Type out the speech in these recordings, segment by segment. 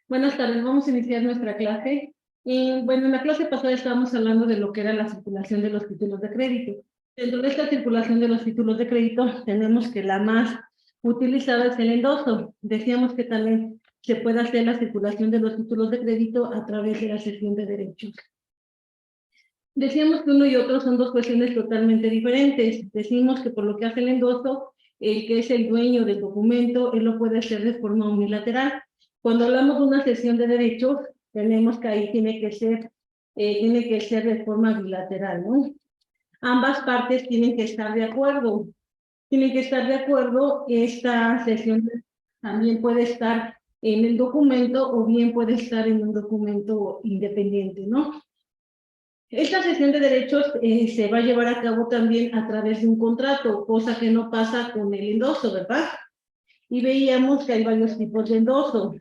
Buenas tardes, vamos a iniciar nuestra clase. Bueno, en la clase pasada estábamos hablando de lo que era la circulación de los títulos de crédito. Dentro de esta circulación de los títulos de crédito, tenemos que la más utilizada es el endoso. Decíamos que también se puede hacer la circulación de los títulos de crédito a través de la cesión de derechos. Decíamos que uno y otro son dos cuestiones totalmente diferentes. Decimos que por lo que hace el endoso, el que es el dueño del documento, él lo puede hacer de forma unilateral. Cuando hablamos de una cesión de derechos, tenemos que ahí tiene que ser de forma bilateral, ¿no? Ambas partes tienen que estar de acuerdo. Tienen que estar de acuerdo. Esta cesión también puede estar en el documento o bien puede estar en un documento independiente, ¿no? Esta cesión de derechos se va a llevar a cabo también a través de un contrato, cosa que no pasa con el endoso, ¿verdad? Y veíamos que hay varios tipos de endoso.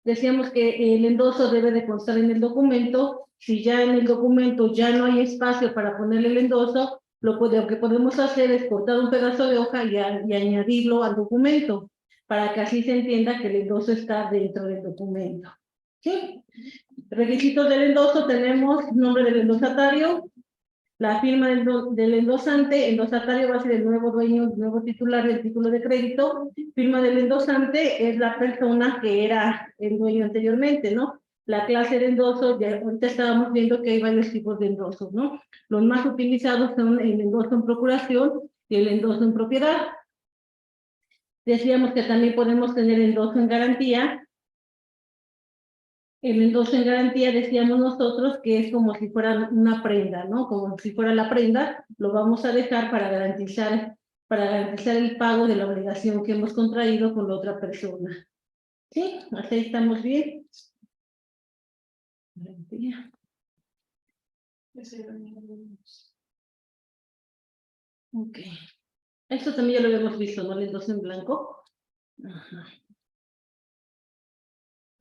Decíamos que el endoso debe de constar en el documento. Si ya en el documento ya no hay espacio para ponerle el endoso, lo que podemos hacer es cortar un pedazo de hoja y añadirlo al documento, para que así se entienda que el endoso está dentro del documento. ¿Sí? Requisitos del endoso: tenemos nombre del endosatario, la firma del endosante. Endosatario va a ser el nuevo dueño, el nuevo titular del título de crédito. Firma del endosante es la persona que era el dueño anteriormente, ¿no? La clase de endoso, ya ahorita estábamos viendo que hay varios tipos de endosos, ¿no? Los más utilizados son el endoso en procuración y el endoso en propiedad. Decíamos que también podemos tener endoso en garantía. El endoso en garantía, decíamos nosotros, que es como si fuera una prenda, ¿no? Como si fuera la prenda, lo vamos a dejar para garantizar el pago de la obligación que hemos contraído con la otra persona. ¿Sí? ¿Hasta ahí estamos bien? Garantía. Ok. Esto también ya lo habíamos visto, ¿no? El endoso en blanco. Ajá.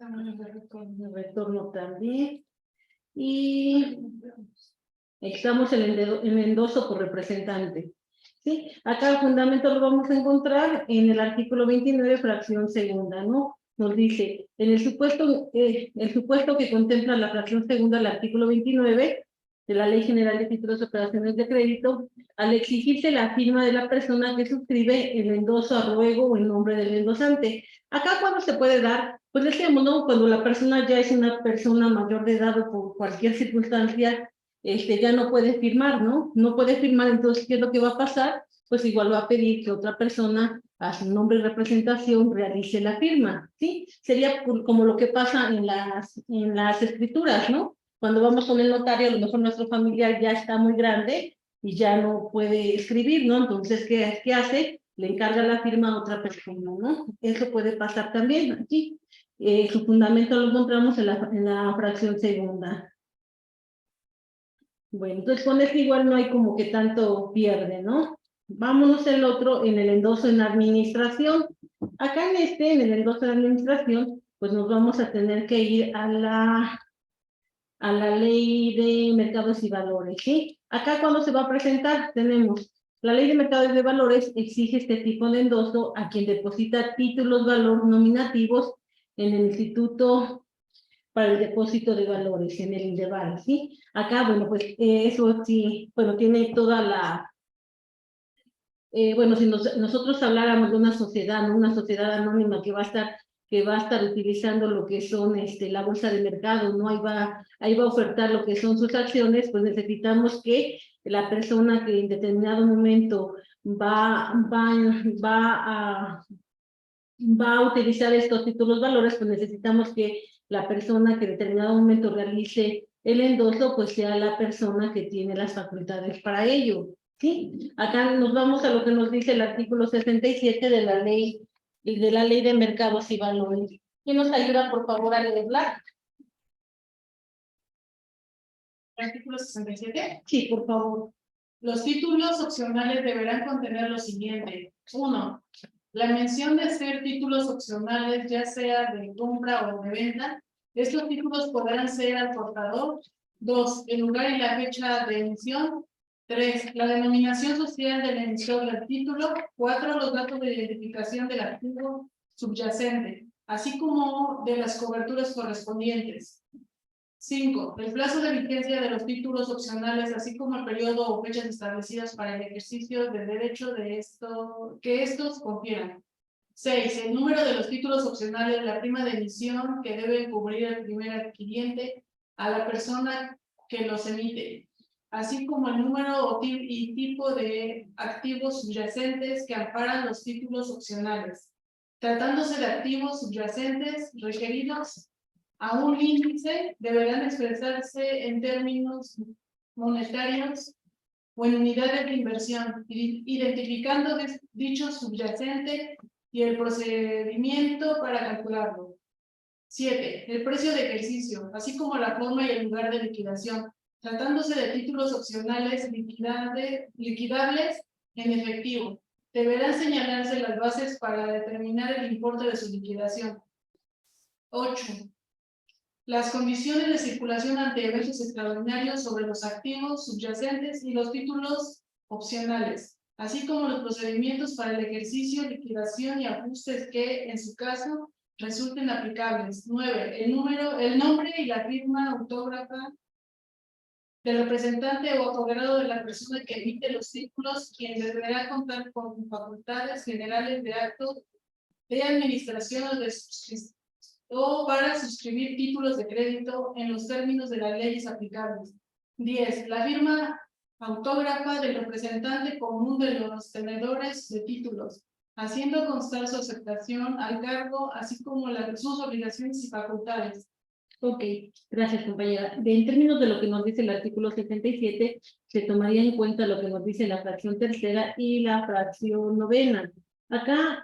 El retorno también. Y estamos en el endoso por representante. ¿Sí? Acá el fundamento lo vamos a encontrar en el artículo 29, fracción segunda, ¿no? Nos dice, en el supuesto que contempla la fracción segunda del artículo 29 de la Ley General de Títulos de Operaciones de Crédito, al exigirse la firma de la persona que suscribe el endoso a ruego o en nombre del endosante. Acá, ¿cuándo se puede dar? Pues decíamos, ¿no? Cuando la persona ya es una persona mayor de edad o por cualquier circunstancia, ya no puede firmar, ¿no? No puede firmar. Entonces, ¿qué es lo que va a pasar? Pues igual va a pedir que otra persona, a su nombre y representación, realice la firma, ¿sí? Sería como lo que pasa en las escrituras, ¿no? Cuando vamos con el notario, a lo mejor nuestro familiar ya está muy grande y ya no puede escribir, ¿no? Entonces, ¿qué hace? Le encarga la firma a otra persona, ¿no? Eso puede pasar también aquí. Su fundamento lo encontramos en la fracción segunda. Bueno, entonces con este igual no hay como que tanto pierde, ¿no? Vámonos el otro en el endoso en administración. Acá en el endoso en administración, pues nos vamos a tener que ir a la ley de mercados y valores, ¿sí? Acá cuando se va a presentar, tenemos la ley de mercados y de valores exige este tipo de endoso a quien deposita títulos valor nominativos en el Instituto para el Depósito de Valores, en el INDEVAL, ¿sí? Acá, bueno, pues eso sí, bueno, tiene toda la... bueno, si nosotros habláramos de una sociedad, ¿no? Una sociedad anónima que va a estar utilizando lo que son la bolsa de mercado, ¿no? Ahí va a ofertar lo que son sus acciones, pues necesitamos que la persona que en determinado momento va a utilizar estos títulos valores, pues necesitamos que la persona que en determinado momento realice el endoso, pues sea la persona que tiene las facultades para ello, ¿sí? Acá nos vamos a lo que nos dice el artículo 67 de la ley de mercados y valores. ¿Quién nos ayuda, por favor, a leerla? Artículo 67. Sí, por favor. Los títulos opcionales deberán contener lo siguiente. 1. La mención de ser títulos opcionales, ya sea de compra o de venta. Estos títulos podrán ser al portador. 2. El lugar y la fecha de emisión. 3. La denominación social del emisor del título. 4. Los datos de identificación del activo subyacente. así como de las coberturas correspondientes. 5. El plazo de vigencia de los títulos opcionales, así como el periodo o fechas establecidas para el ejercicio del derecho que estos confieran. 6. El número de los títulos opcionales, la prima de emisión que debe cubrir el primer adquiriente a la persona que los emite, así como el número y tipo de activos subyacentes que amparan los títulos opcionales. Tratándose de activos subyacentes requeridos a un índice, deberán expresarse en términos monetarios o en unidades de inversión, identificando dicho subyacente y el procedimiento para calcularlo. 7. El precio de ejercicio, así como la forma y el lugar de liquidación, tratándose de títulos opcionales liquidables en efectivo. Deberán señalarse las bases para determinar el importe de su liquidación. 8. Las condiciones de circulación ante eventos extraordinarios sobre los activos subyacentes y los títulos opcionales, así como los procedimientos para el ejercicio, liquidación y ajustes que, en su caso, resulten aplicables. 9. El nombre y la firma autógrafa del representante o apoderado de la persona que emite los títulos, quien deberá contar con facultades generales de acto de administración o para suscribir títulos de crédito en los términos de las leyes aplicables. 10. La firma autógrafa del representante común de los tenedores de títulos, haciendo constar su aceptación al cargo, así como sus obligaciones y facultades. Ok, gracias compañera. En términos de lo que nos dice el artículo 77, se tomaría en cuenta lo que nos dice la fracción tercera y la fracción novena. Acá,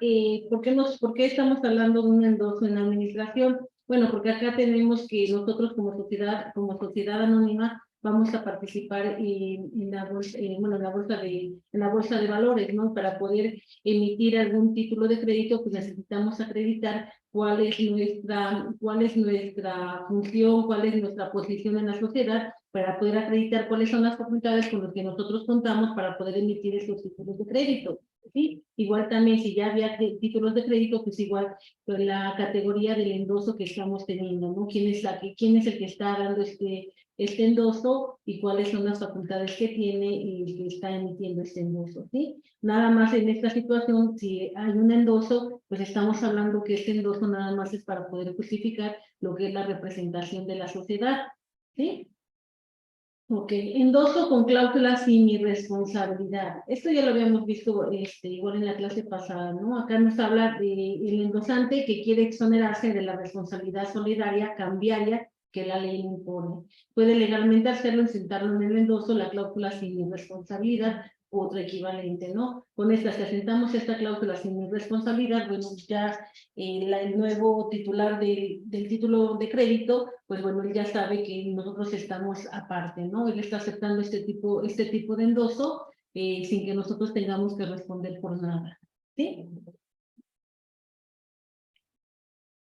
¿por qué estamos hablando de un endoso en la administración? Bueno, porque acá tenemos que nosotros como sociedad anónima, vamos a participar en la bolsa, en la bolsa de valores, ¿no? Para poder emitir algún título de crédito, pues necesitamos acreditar cuál es nuestra función, cuál es nuestra posición en la sociedad, para poder acreditar cuáles son las facultades con las que nosotros contamos para poder emitir esos títulos de crédito. ¿Sí? Igual también, si ya había títulos de crédito, pues igual pues la categoría del endoso que estamos teniendo, ¿no? ¿Quién es el que está dando este endoso y cuáles son las facultades que tiene y el que está emitiendo este endoso, ¿sí? Nada más en esta situación, si hay un endoso, pues estamos hablando que este endoso nada más es para poder justificar lo que es la representación de la sociedad, ¿sí? Ok, endoso con cláusula sin irresponsabilidad. Esto ya lo habíamos visto igual en la clase pasada, ¿no? Acá nos habla del endosante que quiere exonerarse de la responsabilidad solidaria cambiaria que la ley impone. Puede legalmente hacerlo, insertarlo en el endoso, la cláusula sin irresponsabilidad, otro equivalente, ¿no? Con esta, si asentamos esta cláusula sin irresponsabilidad, bueno, ya el nuevo titular del título de crédito, pues bueno, él ya sabe que nosotros estamos aparte, ¿no? Él está aceptando este tipo de endoso sin que nosotros tengamos que responder por nada, ¿sí?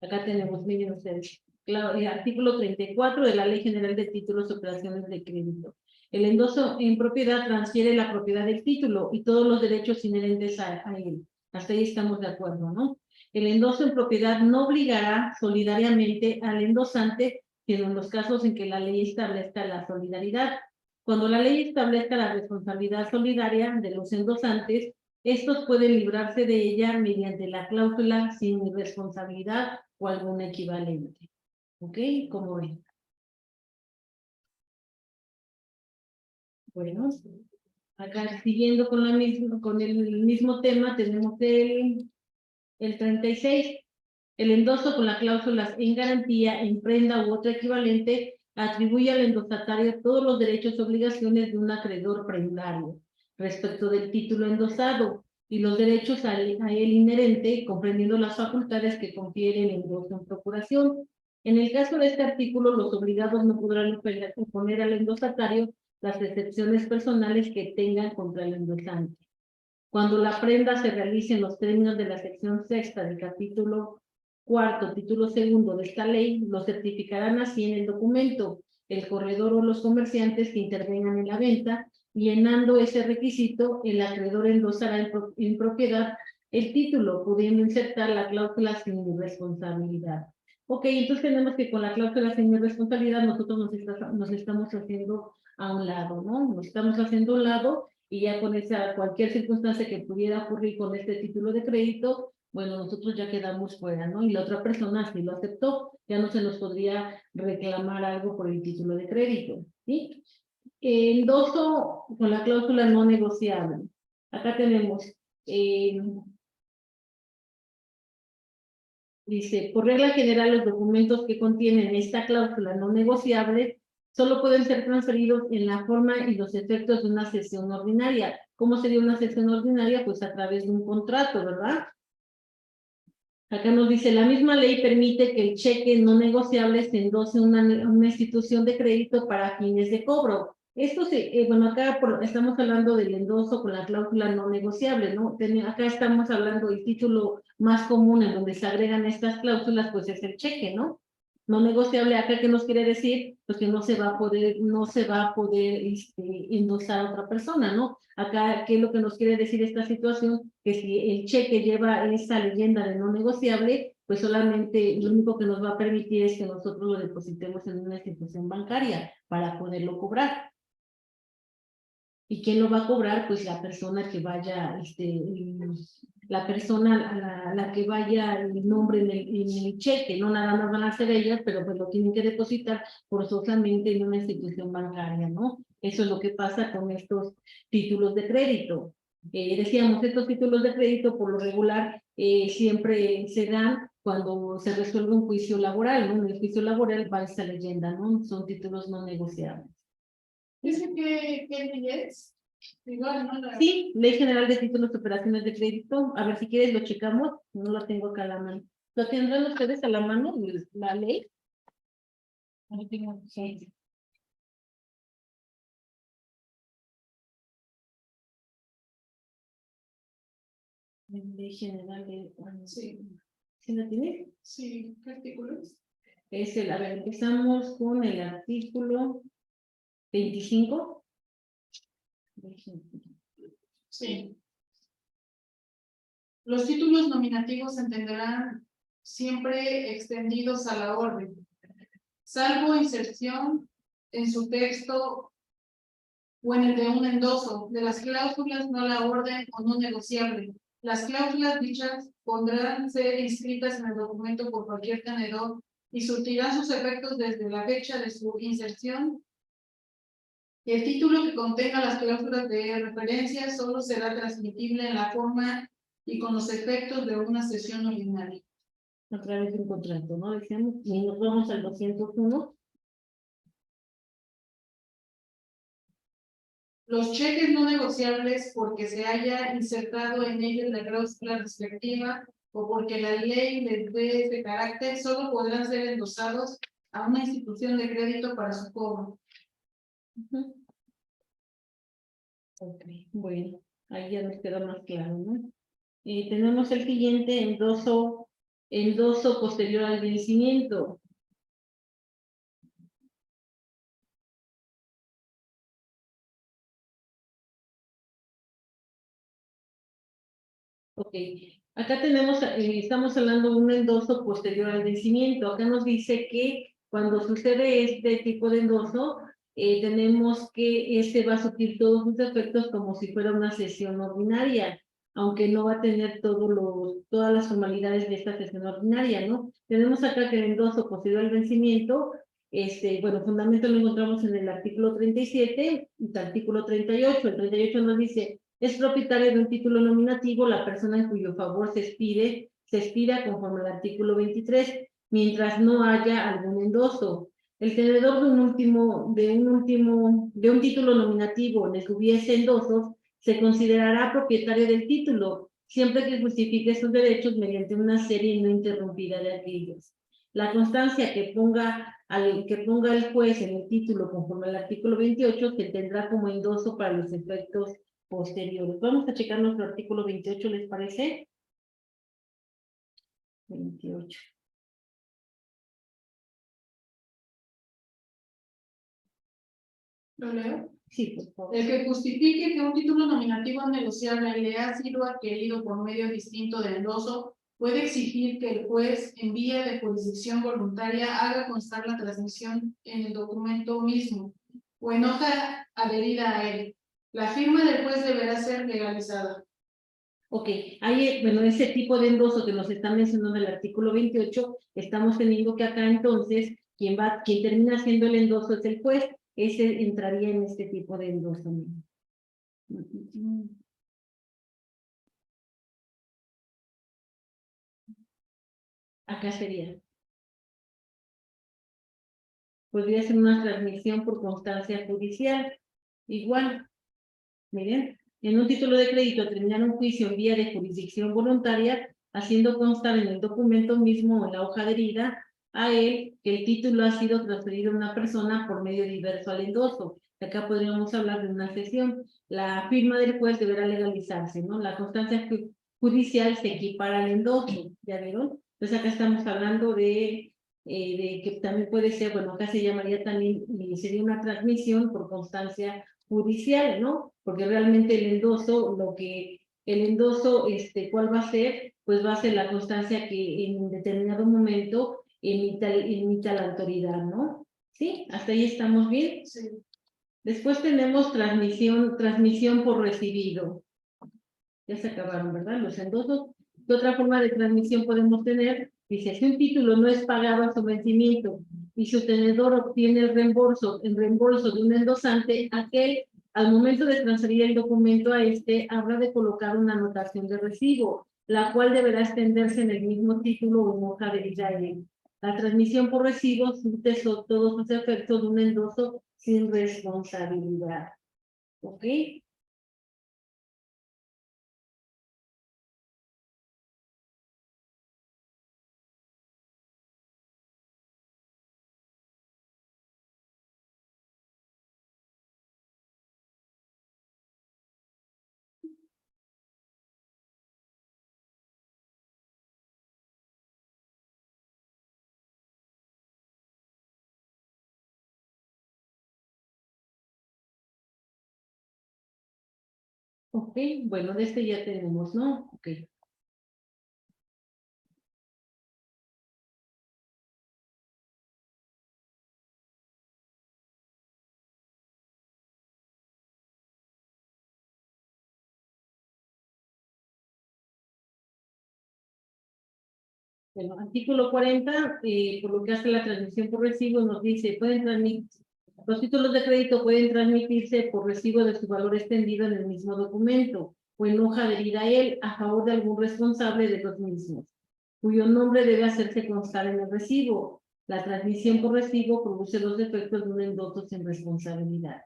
Acá tenemos, miren ustedes, claro, el artículo 34 de la Ley General de Títulos y Operaciones de Crédito. El endoso en propiedad transfiere la propiedad del título y todos los derechos inherentes a él. Hasta ahí estamos de acuerdo, ¿no? El endoso en propiedad no obligará solidariamente al endosante, sino en los casos en que la ley establezca la solidaridad. Cuando la ley establezca la responsabilidad solidaria de los endosantes, estos pueden librarse de ella mediante la cláusula sin responsabilidad o algún equivalente. ¿Ok? ¿Cómo ven? Bueno, acá siguiendo con el mismo tema, tenemos el 36. El endoso con la cláusula en garantía, en prenda u otro equivalente, atribuye al endosatario todos los derechos y obligaciones de un acreedor prendario respecto del título endosado y los derechos a él inherente, comprendiendo las facultades que confiere el endoso en procuración. En el caso de este artículo, los obligados no podrán oponer al endosatario las excepciones personales que tengan contra el endosante. Cuando la prenda se realice en los términos de la sección sexta del capítulo cuarto, título segundo de esta ley, lo certificarán así en el documento el corredor o los comerciantes que intervengan en la venta. Llenando ese requisito, el acreedor endosará en propiedad el título, pudiendo insertar la cláusula sin responsabilidad. Ok, entonces tenemos que con la cláusula sin responsabilidad nosotros nos estamos haciendo a un lado, ¿no? Nos estamos haciendo a un lado y ya con esa, cualquier circunstancia que pudiera ocurrir con este título de crédito, bueno, nosotros ya quedamos fuera, ¿no? Y la otra persona, si lo aceptó, ya no se nos podría reclamar algo por el título de crédito, ¿sí? Endoso con la cláusula no negociable. Acá tenemos, dice, por regla general, los documentos que contienen esta cláusula no negociable solo pueden ser transferidos en la forma y los efectos de una sesión ordinaria. ¿Cómo sería una sesión ordinaria? Pues a través de un contrato, ¿verdad? Acá nos dice, la misma ley permite que el cheque no negociable se endose una institución de crédito para fines de cobro. Esto bueno, acá estamos hablando del endoso con la cláusula no negociable, ¿no? Acá estamos hablando del título más común en donde se agregan estas cláusulas, pues es el cheque, ¿no? No negociable, acá ¿qué nos quiere decir? Pues que no se va a poder endosar a otra persona, ¿no? Acá, ¿qué es lo que nos quiere decir esta situación? Que si el cheque lleva esa leyenda de no negociable, pues solamente lo único que nos va a permitir es que nosotros lo depositemos en una institución bancaria para poderlo cobrar. ¿Y quién lo va a cobrar? Pues la persona que vaya, la persona a la que vaya el nombre en el cheque, no nada más van a ser ellas, pero pues lo tienen que depositar forzosamente en una institución bancaria, ¿no? Eso es lo que pasa con estos títulos de crédito. Decíamos, estos títulos de crédito por lo regular siempre se dan cuando se resuelve un juicio laboral, ¿no? En el juicio laboral va esta leyenda, ¿no? Son títulos no negociables. Dice que ley es. Igual, ¿no? Sí, Ley General de Títulos de Operaciones de Crédito. A ver si quieres lo checamos. No lo tengo acá a la mano. ¿Lo tendrán ustedes a la mano, la ley? No tengo. Sí. Ley General de... Sí. ¿Sí la tienes? Sí, ¿qué artículos? A ver, empezamos con el artículo 25. Sí. Los títulos nominativos se entenderán siempre extendidos a la orden, salvo inserción en su texto o en el de un endoso de las cláusulas no la orden o no negociable. Las cláusulas dichas podrán ser inscritas en el documento por cualquier tenedor y surtirán sus efectos desde la fecha de su inserción. El título que contenga las cláusulas de referencia solo será transmitible en la forma y con los efectos de una sesión ordinaria. A través de un contrato, ¿no? Decíamos, y nos vamos al 201. Los cheques no negociables porque se haya insertado en ellos la cláusula respectiva o porque la ley les dé ese carácter, solo podrán ser endosados a una institución de crédito para su cobro. Ok, bueno, ahí ya nos queda más claro, ¿no? Tenemos el siguiente, endoso posterior al vencimiento. Ok, acá tenemos, estamos hablando de un endoso posterior al vencimiento. Acá nos dice que cuando sucede este tipo de endoso, tenemos que este va a surtir todos sus efectos como si fuera una sesión ordinaria, aunque no va a tener todas las formalidades de esta sesión ordinaria, ¿no? Tenemos acá que el endoso posterior al vencimiento, bueno, fundamento lo encontramos en el artículo 37 y el artículo 38. El 38 nos dice: es propietario de un título nominativo la persona en cuyo favor se expira conforme al artículo 23, mientras no haya algún endoso. El tenedor de un título nominativo en el que hubiese endosos se considerará propietario del título, siempre que justifique sus derechos mediante una serie no interrumpida de aquellos. La constancia que ponga el juez en el título conforme al artículo 28 se tendrá como endoso para los efectos posteriores. Vamos a checar nuestro artículo 28, ¿les parece? 28. ¿Lo leo? Sí, por favor. El que justifique que un título nominativo negociable le ha sido adquirido por medio distinto de endoso puede exigir que el juez en vía de jurisdicción voluntaria haga constar la transmisión en el documento mismo o en hoja adherida a él. La firma del juez deberá ser legalizada. Ok, hay, bueno, ese tipo de endoso que nos está mencionando el artículo 28, estamos teniendo que acá entonces, quien termina haciendo el endoso es el juez, ese entraría en este tipo de endoso. Acá sería. Podría ser una transmisión por constancia judicial. Igual, miren, en un título de crédito terminar un juicio en vía de jurisdicción voluntaria, haciendo constar en el documento mismo o en la hoja adherida a él que el título ha sido transferido a una persona por medio diverso al endoso. Acá podríamos hablar de una cesión. La firma del juez deberá legalizarse, ¿no? La constancia judicial se equipara al endoso, ¿ya vieron? Entonces acá estamos hablando de que también puede ser, bueno, acá se llamaría también, sería una transmisión por constancia judicial, ¿no? Porque realmente el endoso, el endoso, ¿cuál va a ser? Pues va a ser la constancia que en determinado momento emita la autoridad, ¿no? ¿Sí? ¿Hasta ahí estamos bien? Sí. Después tenemos transmisión por recibido. Ya se acabaron, ¿verdad? Los endosos. ¿Qué otra forma de transmisión podemos tener? Dice, si un título no es pagado a su vencimiento y su tenedor obtiene el reembolso de un endosante, aquel, al momento de transferir el documento a habrá de colocar una anotación de recibo, la cual deberá extenderse en el mismo título o en hoja de detalle. La transmisión por recibo surte todos los efectos de un endoso sin responsabilidad. ¿Ok? Ok, bueno, de ya tenemos, ¿no? Ok. Bueno, artículo 40, por lo que hace la transmisión por recibo, nos dice, los títulos de crédito pueden transmitirse por recibo de su valor extendido en el mismo documento o en hoja adherida a él a favor de algún responsable de los mismos, cuyo nombre debe hacerse constar en el recibo. La transmisión por recibo produce los efectos de un endoso sin responsabilidad.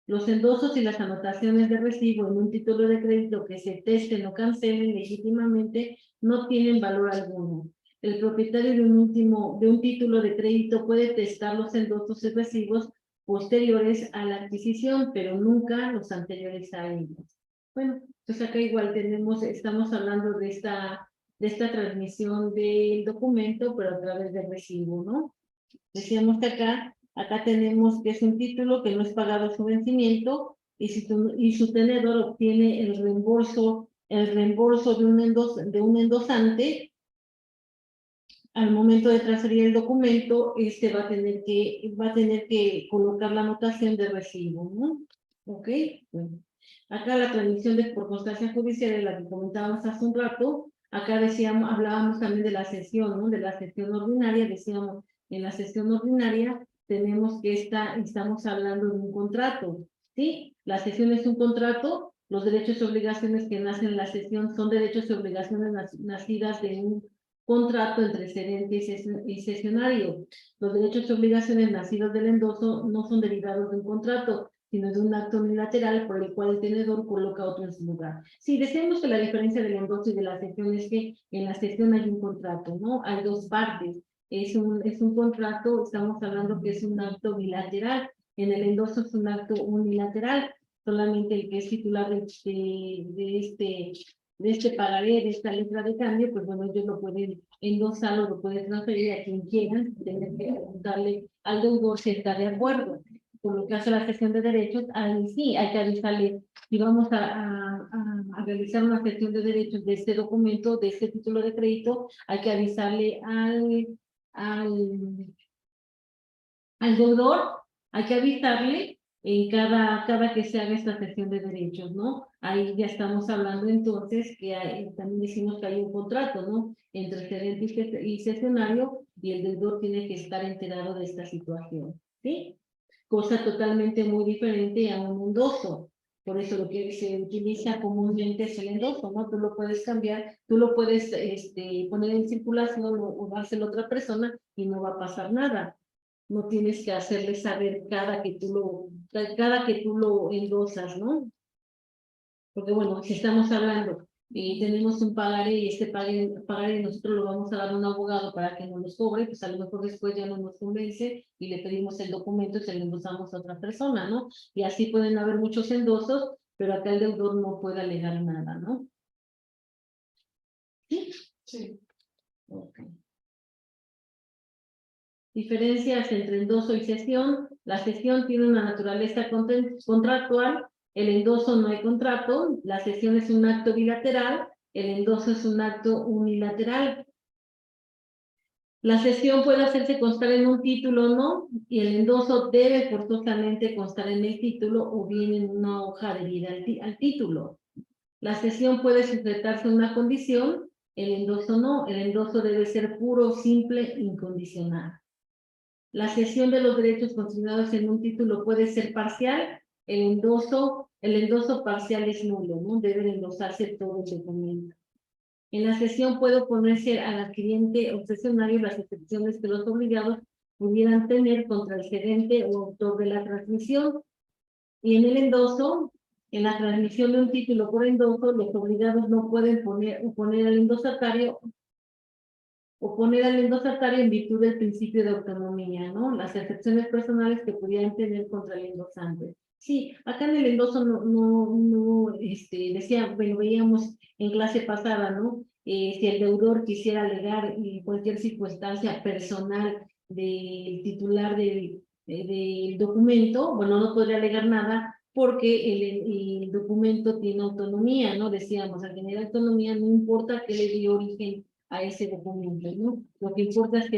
Los endosos y las anotaciones de recibo en un título de crédito que se testen o cancelen legítimamente no tienen valor alguno. El propietario de un título de crédito puede testar los endosos y recibos posteriores a la adquisición, pero nunca los anteriores a ellos. Bueno, pues acá igual estamos hablando de esta transmisión del documento, pero a través del recibo, ¿no? Decíamos que acá tenemos que es un título que no es pagado a su vencimiento y su tenedor obtiene el reembolso de un endosante. Al momento de transferir el documento, va a tener que colocar la anotación de recibo, ¿no? ¿Ok? Bueno. Acá la transmisión por constancia judicial es la que comentábamos hace un rato. Acá hablábamos también de la sesión, ¿no? De la sesión ordinaria, decíamos, en la sesión ordinaria tenemos que estamos hablando de un contrato, ¿sí? La sesión es un contrato, los derechos y obligaciones que nacen en la sesión son derechos y obligaciones nacidas de un contrato entre cedente y cesionario. Los derechos y obligaciones nacidos del endoso no son derivados de un contrato, sino de un acto unilateral por el cual el tenedor coloca otro en su lugar. Sí, decimos que la diferencia del endoso y de la cesión es que en la cesión hay un contrato, ¿no? Hay dos partes. Es un contrato, estamos hablando que es un acto bilateral. En el endoso es un acto unilateral. Solamente el que es titular de este pagaré, de esta letra de cambio, pues bueno, ellos lo pueden endosar o lo pueden transferir a quien quieran, tener que darle al deudor si está de acuerdo. por lo que hace la cesión de derechos, ahí sí hay que avisarle, si vamos a realizar una cesión de derechos de este documento, de este título de crédito, hay que avisarle al deudor, hay que avisarle en cada que se haga esta cesión de derechos, ¿no? Ahí ya estamos hablando entonces que también decimos que hay un contrato, ¿no? Entre el cedente y cesionario, y el deudor tiene que estar enterado de esta situación, ¿sí? Cosa totalmente muy diferente a un endoso. Por eso lo que se utiliza comúnmente es el endoso, ¿no? Tú lo puedes cambiar, tú lo puedes poner en circulación o dárselo a otra persona y no va a pasar nada. No tienes que hacerle saber cada que tú lo endosas, ¿no? Porque bueno, si estamos hablando y tenemos un pagaré y este pagaré nosotros lo vamos a dar a un abogado para que nos lo cobre, pues a lo mejor después ya no nos convence y le pedimos el documento y se lo endosamos a otra persona, ¿no? Y así pueden haber muchos endosos, pero acá el deudor no puede alegar nada, ¿no? ¿Sí? Sí. Ok. Diferencias entre endoso y cesión. La cesión tiene una naturaleza contractual, el endoso no hay contrato, la cesión es un acto bilateral, el endoso es un acto unilateral. La cesión puede hacerse constar en un título o no, y el endoso debe forzosamente constar en el título o bien en una hoja adherida al título. La cesión puede sujetarse a una condición, el endoso no, el endoso debe ser puro, simple, incondicional. La cesión de los derechos consignados en un título puede ser parcial, el endoso parcial es nulo, ¿no? Debe endosarse todo el documento. En la cesión puede oponerse al adquiriente o cesionario las excepciones que los obligados pudieran tener contra el cedente o autor de la transmisión. Y en el endoso, en la transmisión de un título por endoso, los obligados no pueden oponer al endosatario en virtud del principio de autonomía, ¿no? Las excepciones personales que pudieran tener contra el endosante. Sí, acá en el endoso decía, bueno, veíamos en clase pasada, ¿no? Si el deudor quisiera alegar cualquier circunstancia personal del titular del documento, bueno, no podría alegar nada porque el documento tiene autonomía, ¿no? Decíamos, al tener autonomía no importa que le dio origen a ese documento, ¿no? Lo que importa es que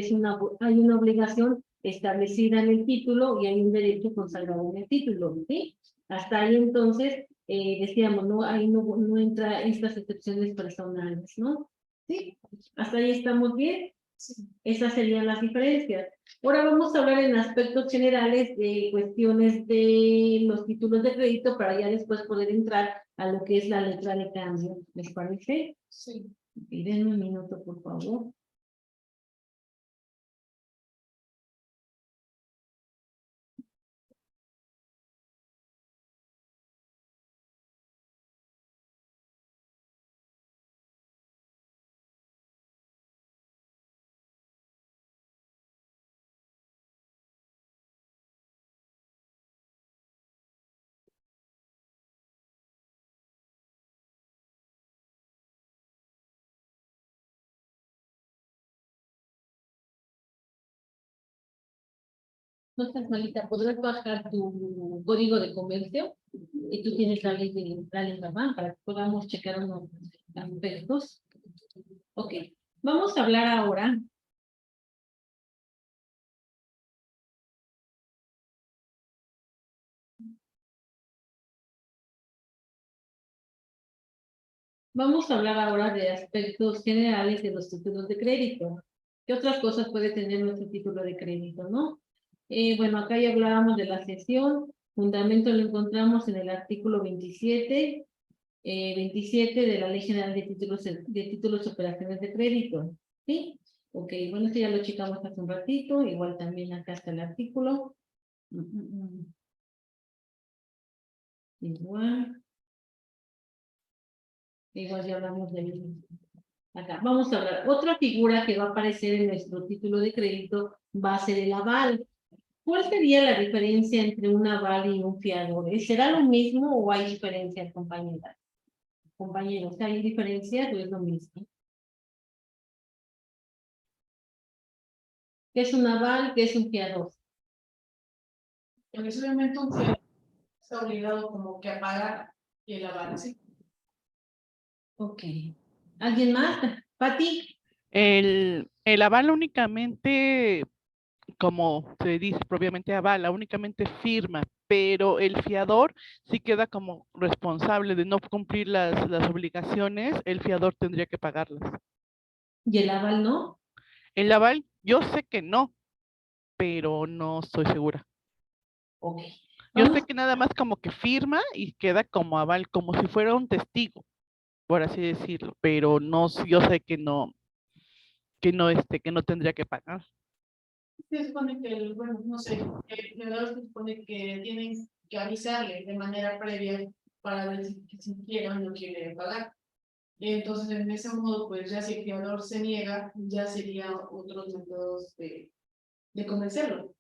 hay una obligación establecida en el título y hay un derecho consagrado en el título, ¿sí? Hasta ahí entonces decíamos, ¿no? Ahí no entra estas excepciones personales, ¿no? ¿Sí? Hasta ahí estamos bien. Esas serían las diferencias. Ahora vamos a hablar en aspectos generales de cuestiones de los títulos de crédito para ya después poder entrar a lo que es la letra de cambio. ¿Les parece? Sí. Denme un minuto, por favor. No estás malita, ¿podrás bajar tu código de comercio? Y tú tienes la ley ¿verdad? Para que podamos checar unos aspectos. Ok, vamos a hablar ahora. Vamos a hablar ahora de aspectos generales de los títulos de crédito. ¿Qué otras cosas puede tener nuestro título de crédito, no? Bueno, acá ya hablábamos de la cesión. Fundamento lo encontramos en el artículo 27 de la Ley General de Títulos y Operaciones de Crédito. ¿Sí? Ok, bueno, esto ya lo checamos hace un ratito. Igual también acá está el artículo. Igual. Igual ya hablamos de él. Acá vamos a hablar. Otra figura que va a aparecer en nuestro título de crédito va a ser el aval. ¿Cuál sería la diferencia entre un aval y un fiador? ¿Será lo mismo o hay diferencias, compañeras? Compañeros, ¿hay diferencias o es lo mismo? ¿Qué es un aval? ¿Qué es un fiador? Porque obviamente un fiador está obligado como que a pagar el avance. Ok. ¿Alguien más? Pati. El aval únicamente, como se dice propiamente avala, únicamente firma, pero el fiador sí queda como responsable de no cumplir las obligaciones, el fiador tendría que pagarlas. ¿Y el aval no? El aval, yo sé que no, pero no estoy segura. Ok. Yo sé Vamos. que nada más como que firma y queda como aval, como si fuera un testigo, por así decirlo, pero no, yo sé que no tendría que pagar. Se supone que, bueno, no sé, el fiador se supone que tienen que avisarle de manera previa para ver si quiere o no quiere pagar. Entonces, en ese modo, pues ya si el fiador se niega, ya sería otros métodos de convencerlo.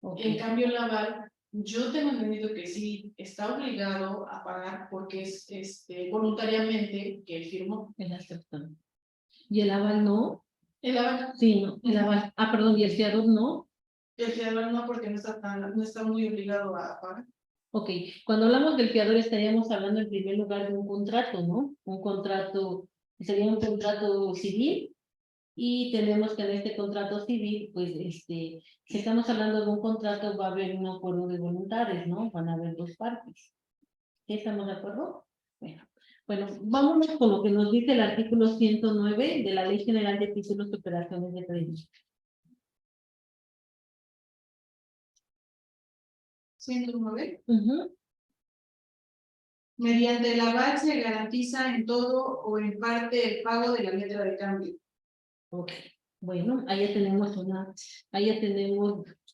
Ok. En cambio, el aval, yo tengo entendido que sí está obligado a pagar porque es voluntariamente que él firmó. El aceptó. ¿Y el aval no? El aval, Sí, no. El aval. Ah, perdón. ¿Y el fiador no? el fiador no, porque no está muy obligado a pagar. Ok, cuando hablamos del fiador estaríamos hablando en primer lugar de un contrato, ¿no? Un contrato, sería un contrato civil y tenemos que en este contrato civil, pues, si estamos hablando de un contrato va a haber un acuerdo de voluntades, ¿no? Van a haber dos partes. ¿Sí estamos de acuerdo? Bueno, vámonos con lo que nos dice el artículo 109 de la Ley General de Títulos y Operaciones de Crédito. 109. Ujú. Mediante el aval se garantiza en todo o en parte el pago de la letra de cambio. Ok, bueno, ahí ya tenemos,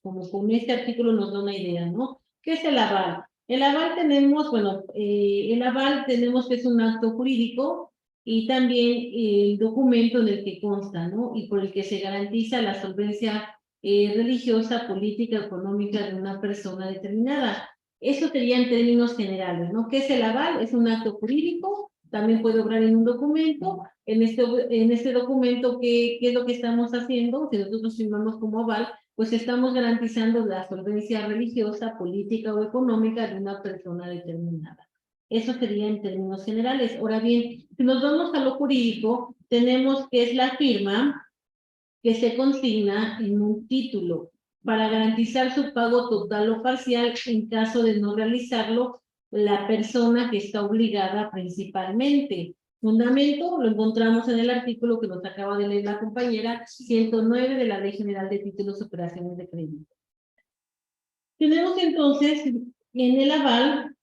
como con este artículo nos da una idea, ¿no? ¿Qué es el aval? El aval tenemos, bueno, el aval tenemos que es un acto jurídico y también el documento en el que consta, ¿no? Y por el que se garantiza la solvencia religiosa, política, económica de una persona determinada. Eso sería en términos generales, ¿no? ¿Qué es el aval? Es un acto jurídico, también puede obrar en un documento. En este documento, ¿qué es lo que estamos haciendo? Si nosotros firmamos como aval, pues estamos garantizando la solvencia religiosa, política o económica de una persona determinada. Eso sería en términos generales. Ahora bien, si nos vamos a lo jurídico, tenemos que es la firma que se consigna en un título para garantizar su pago total o parcial en caso de no realizarlo la persona que está obligada principalmente. Fundamento lo encontramos en el artículo que nos acaba de leer la compañera 109 de la Ley General de Títulos y Operaciones de Crédito. Tenemos entonces en el aval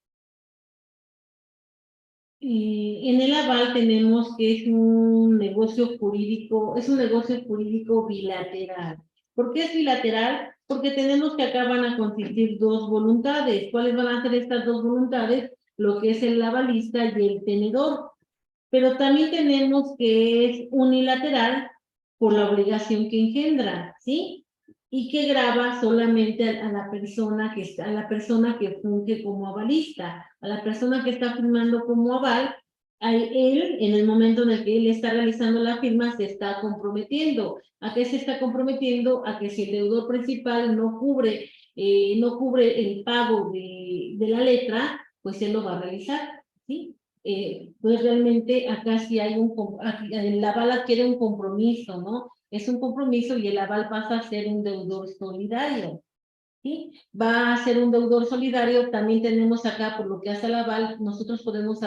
tenemos que es un negocio jurídico bilateral. ¿Por qué es bilateral? Porque tenemos que acá van a consistir dos voluntades. ¿Cuáles van a ser estas dos voluntades? Lo que es el avalista y el tenedor. Pero también tenemos que es unilateral por la obligación que engendra, ¿sí? Y que grava solamente a la persona que funge como avalista, a la persona que está firmando como aval. Él, en el momento en el que él está realizando la firma, se está comprometiendo. ¿A qué se está comprometiendo? A que si el deudor principal no cubre el pago de la letra, pues él lo va a realizar, ¿sí? Pues realmente acá sí hay el aval adquiere un compromiso, ¿no? Es un compromiso y el aval pasa a ser un deudor solidario, ¿sí? Va a ser un deudor solidario. También tenemos acá, por lo que hace el aval, nosotros podemos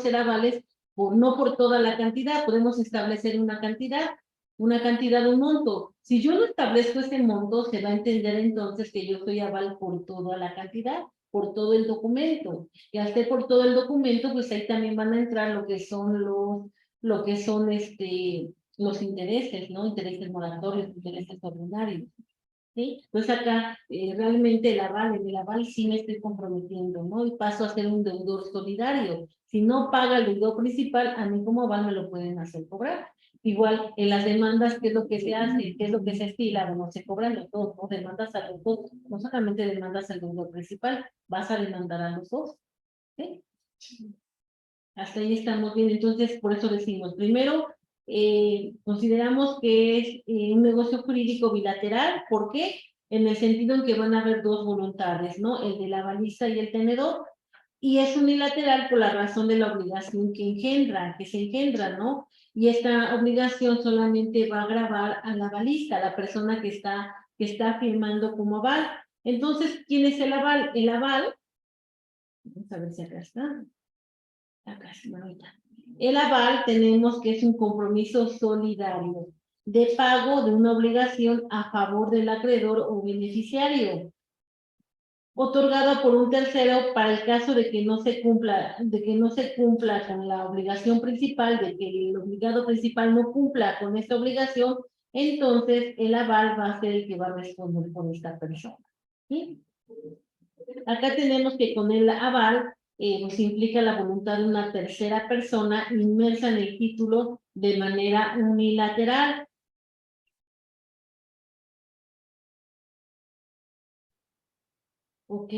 ser avales no por toda la cantidad, podemos establecer una cantidad de un monto. Si yo no establezco ese monto, se va a entender entonces que yo soy aval por toda la cantidad, por todo el documento. Y al ser por todo el documento, pues ahí también van a entrar lo que son los intereses, ¿no? Intereses moratorios, intereses ordinarios. ¿Sí? Pues acá realmente en el aval sí me estoy comprometiendo, ¿no? Y paso a ser un deudor solidario. Si no paga el deudor principal, a mí como aval me lo pueden hacer cobrar. Igual en las demandas, ¿qué es lo que se hace? ¿Qué es lo que se estila? Bueno, se cobran los dos, ¿no? Demandas a los dos, no solamente demandas al deudor principal, vas a demandar a los dos, ¿sí? Hasta ahí estamos bien. Entonces, por eso decimos, primero, consideramos que es un negocio jurídico bilateral. ¿Por qué? en el sentido en que van a haber dos voluntades, ¿no? El de la avalista y el tenedor, y es unilateral por la razón de la obligación que se engendra, ¿no? Y esta obligación solamente va a gravar a la avalista, a la persona que está firmando como aval. Entonces, ¿quién es el aval? El aval, vamos a ver si acá está. Acá está, ahorita. El aval tenemos que es un compromiso solidario de pago de una obligación a favor del acreedor o beneficiario, otorgado por un tercero para el caso de que no se cumpla con la obligación principal, de que el obligado principal no cumpla con esta obligación, entonces el aval va a ser el que va a responder por esta persona. ¿Sí? Acá tenemos que con el aval pues implica la voluntad de una tercera persona inmersa en el título de manera unilateral. ¿Ok?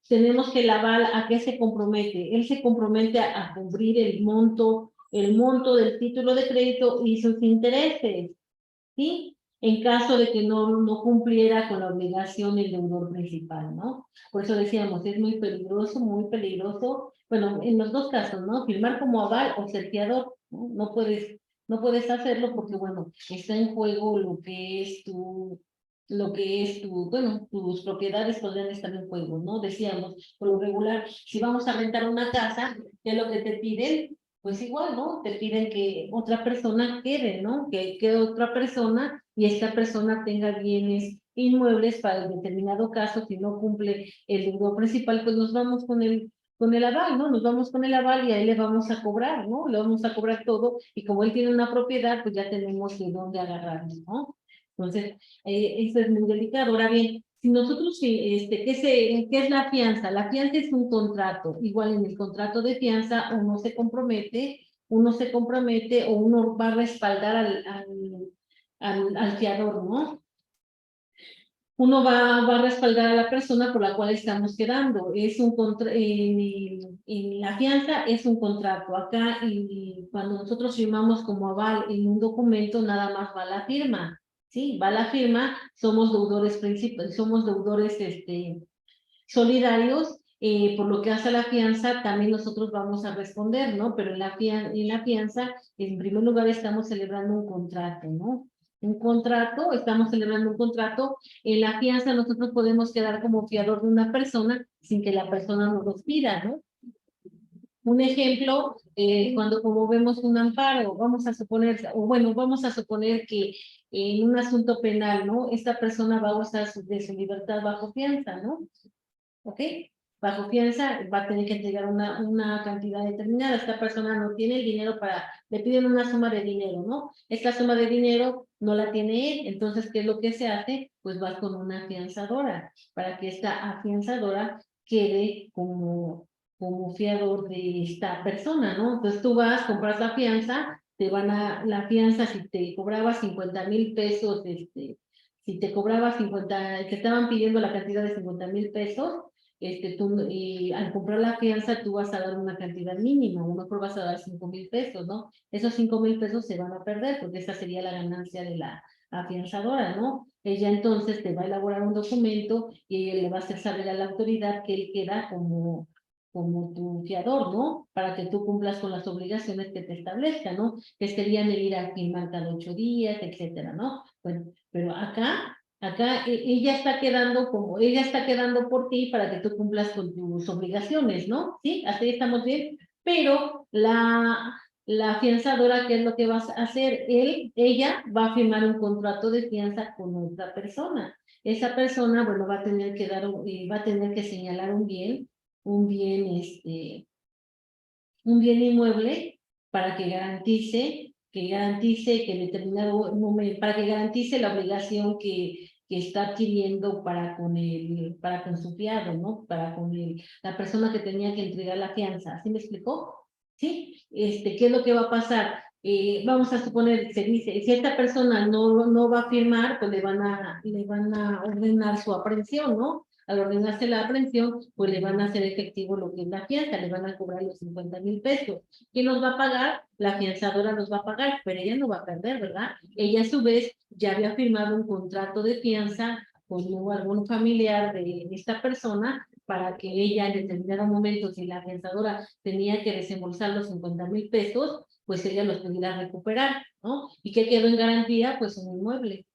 Tenemos que el aval, ¿a qué se compromete? Él se compromete a cubrir el monto del título de crédito y sus intereses, ¿sí? En caso de que no cumpliera con la obligación el deudor principal, ¿no? Por eso decíamos, es muy peligroso, bueno, en los dos casos, ¿no? Firmar como aval o ser fiador, ¿no? No puedes hacerlo porque, bueno, está en juego bueno, tus propiedades podrían estar en juego, ¿no? Decíamos, por lo regular, si vamos a rentar una casa, ¿qué es lo que te piden? Pues igual, ¿no? Te piden que otra persona quede, ¿no? Que quede otra persona y esta persona tenga bienes inmuebles para el determinado caso. Si no cumple el deudor principal, pues nos vamos con el aval, ¿no? Nos vamos con el aval y ahí le vamos a cobrar, ¿no? Le vamos a cobrar todo y como él tiene una propiedad, pues ya tenemos de dónde agarrarnos, ¿no? Entonces, eso es muy delicado. Ahora bien, si nosotros, ¿qué es la fianza? La fianza es un contrato. Igual en el contrato de fianza uno se compromete o uno va a respaldar al fiador, ¿no? Uno va a respaldar a la persona por la cual estamos quedando. En la fianza es un contrato. Acá, y cuando nosotros firmamos como aval en un documento, nada más va la firma. Sí, va la firma, somos deudores principales, somos deudores solidarios, por lo que hace a la fianza, también nosotros vamos a responder, ¿no? Pero en la fianza, en primer lugar, estamos celebrando un contrato, ¿no? Estamos celebrando un contrato. En la fianza nosotros podemos quedar como fiador de una persona sin que la persona nos los pida, ¿no? Un ejemplo, cuando como vemos un amparo, vamos a suponer que en un asunto penal, ¿no? Esta persona va a gozar de su libertad bajo fianza, ¿no? ¿Ok? Bajo fianza va a tener que entregar una cantidad determinada. Esta persona no tiene el dinero le piden una suma de dinero, ¿no? Esta suma de dinero no la tiene él, entonces, ¿qué es lo que se hace? Pues vas con una afianzadora, para que esta afianzadora quede como fiador de esta persona, ¿no? Entonces tú vas, compras la fianza, la fianza, si te cobraba 50,000 pesos, si te cobraba 50, te estaban pidiendo la cantidad de 50,000 pesos, y al comprar la fianza tú vas a dar una cantidad mínima, a lo mejor vas a dar 5,000 pesos, ¿no? Esos 5,000 pesos se van a perder porque esa sería la ganancia de la afianzadora, ¿no? Ella entonces te va a elaborar un documento y ella le va a hacer saber a la autoridad que él queda como tu fiador, ¿no? Para que tú cumplas con las obligaciones que te establezca, ¿no? Que serían el ir a firmar cada 8 días, etcétera, ¿no? Bueno, pero acá ella está quedando por ti para que tú cumplas con tus obligaciones, ¿no? ¿Sí? Hasta ahí estamos bien. Pero la afianzadora, ¿qué es lo que vas a hacer? Ella va a firmar un contrato de fianza con otra persona. Esa persona, bueno, va a tener que señalar un bien, un bien inmueble para que garantice que en determinado momento, para que garantice la obligación que está adquiriendo para con su fiado, ¿no? Para con la persona que tenía que entregar la fianza. ¿Sí me explicó? ¿Sí? ¿Qué es lo que va a pasar? Vamos a suponer, se dice, si esta persona no va a firmar, pues le van a ordenar su aprehensión, ¿no? Al ordenarse la aprehensión, pues le van a hacer efectivo lo que es la fianza, le van a cobrar los 50,000 pesos. ¿Quién los va a pagar? La afianzadora los va a pagar, pero ella no va a perder, ¿verdad? Ella a su vez ya había firmado un contrato de fianza con algún familiar de esta persona para que ella en determinado momento, si la afianzadora tenía que desembolsar los 50,000 pesos, pues ella los pudiera recuperar, ¿no? ¿Y qué quedó en garantía? Pues un inmueble.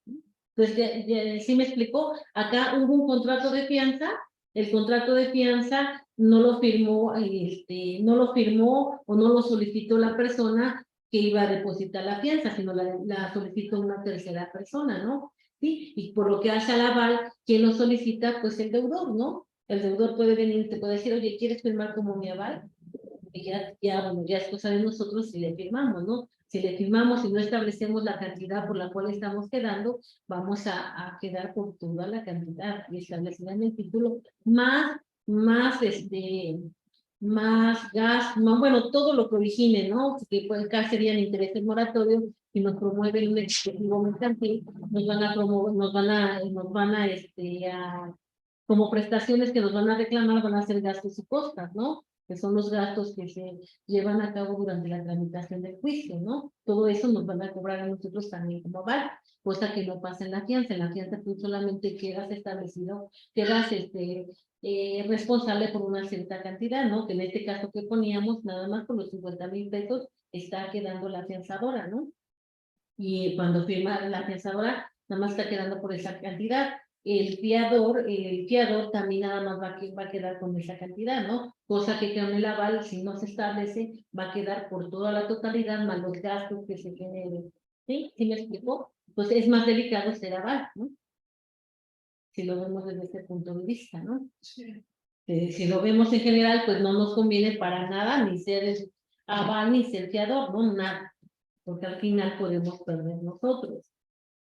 Entonces, sí me explicó, acá hubo un contrato de fianza, el contrato de fianza no lo firmó, no lo firmó o no lo solicitó la persona que iba a depositar la fianza, sino la solicitó una tercera persona, ¿no? ¿Sí? Y por lo que hace al aval, ¿quién lo solicita? Pues el deudor, ¿no? El deudor puede venir, te puede decir, oye, ¿quieres firmar como mi aval? Y bueno, ya es cosa de nosotros si le firmamos, ¿no? Si le firmamos y no establecemos la cantidad por la cual estamos quedando, vamos a quedar por toda la cantidad y establecida en el título, más más gas, más, bueno, todo lo que origine, ¿no? Que puede acá serían intereses moratorios y nos promueven un ejecutivo mercantil, nos van a promover, como prestaciones que nos van a reclamar, van a ser gastos y costas, ¿no? Que son los gastos que se llevan a cabo durante la tramitación del juicio, ¿no? Todo eso nos van a cobrar a nosotros también como aval, cosa que no pasa en la fianza. En la fianza tú solamente quedas establecido, quedas responsable por una cierta cantidad, ¿no? Que en este caso que poníamos, nada más por los 50,000 pesos está quedando la afianzadora, ¿no? Y cuando firma la afianzadora, nada más está quedando por esa cantidad. El fiador también nada más va a quedar con esa cantidad, ¿no? Cosa que con el aval, si no se establece, va a quedar por toda la totalidad, más los gastos que se generen. ¿Sí? ¿Sí me explicó? Pues es más delicado ser aval, ¿no? Si lo vemos desde este punto de vista, ¿no? Sí. Si lo vemos en general, pues no nos conviene para nada ni ser aval ni ser fiador, ¿no? Nada, porque al final podemos perder nosotros.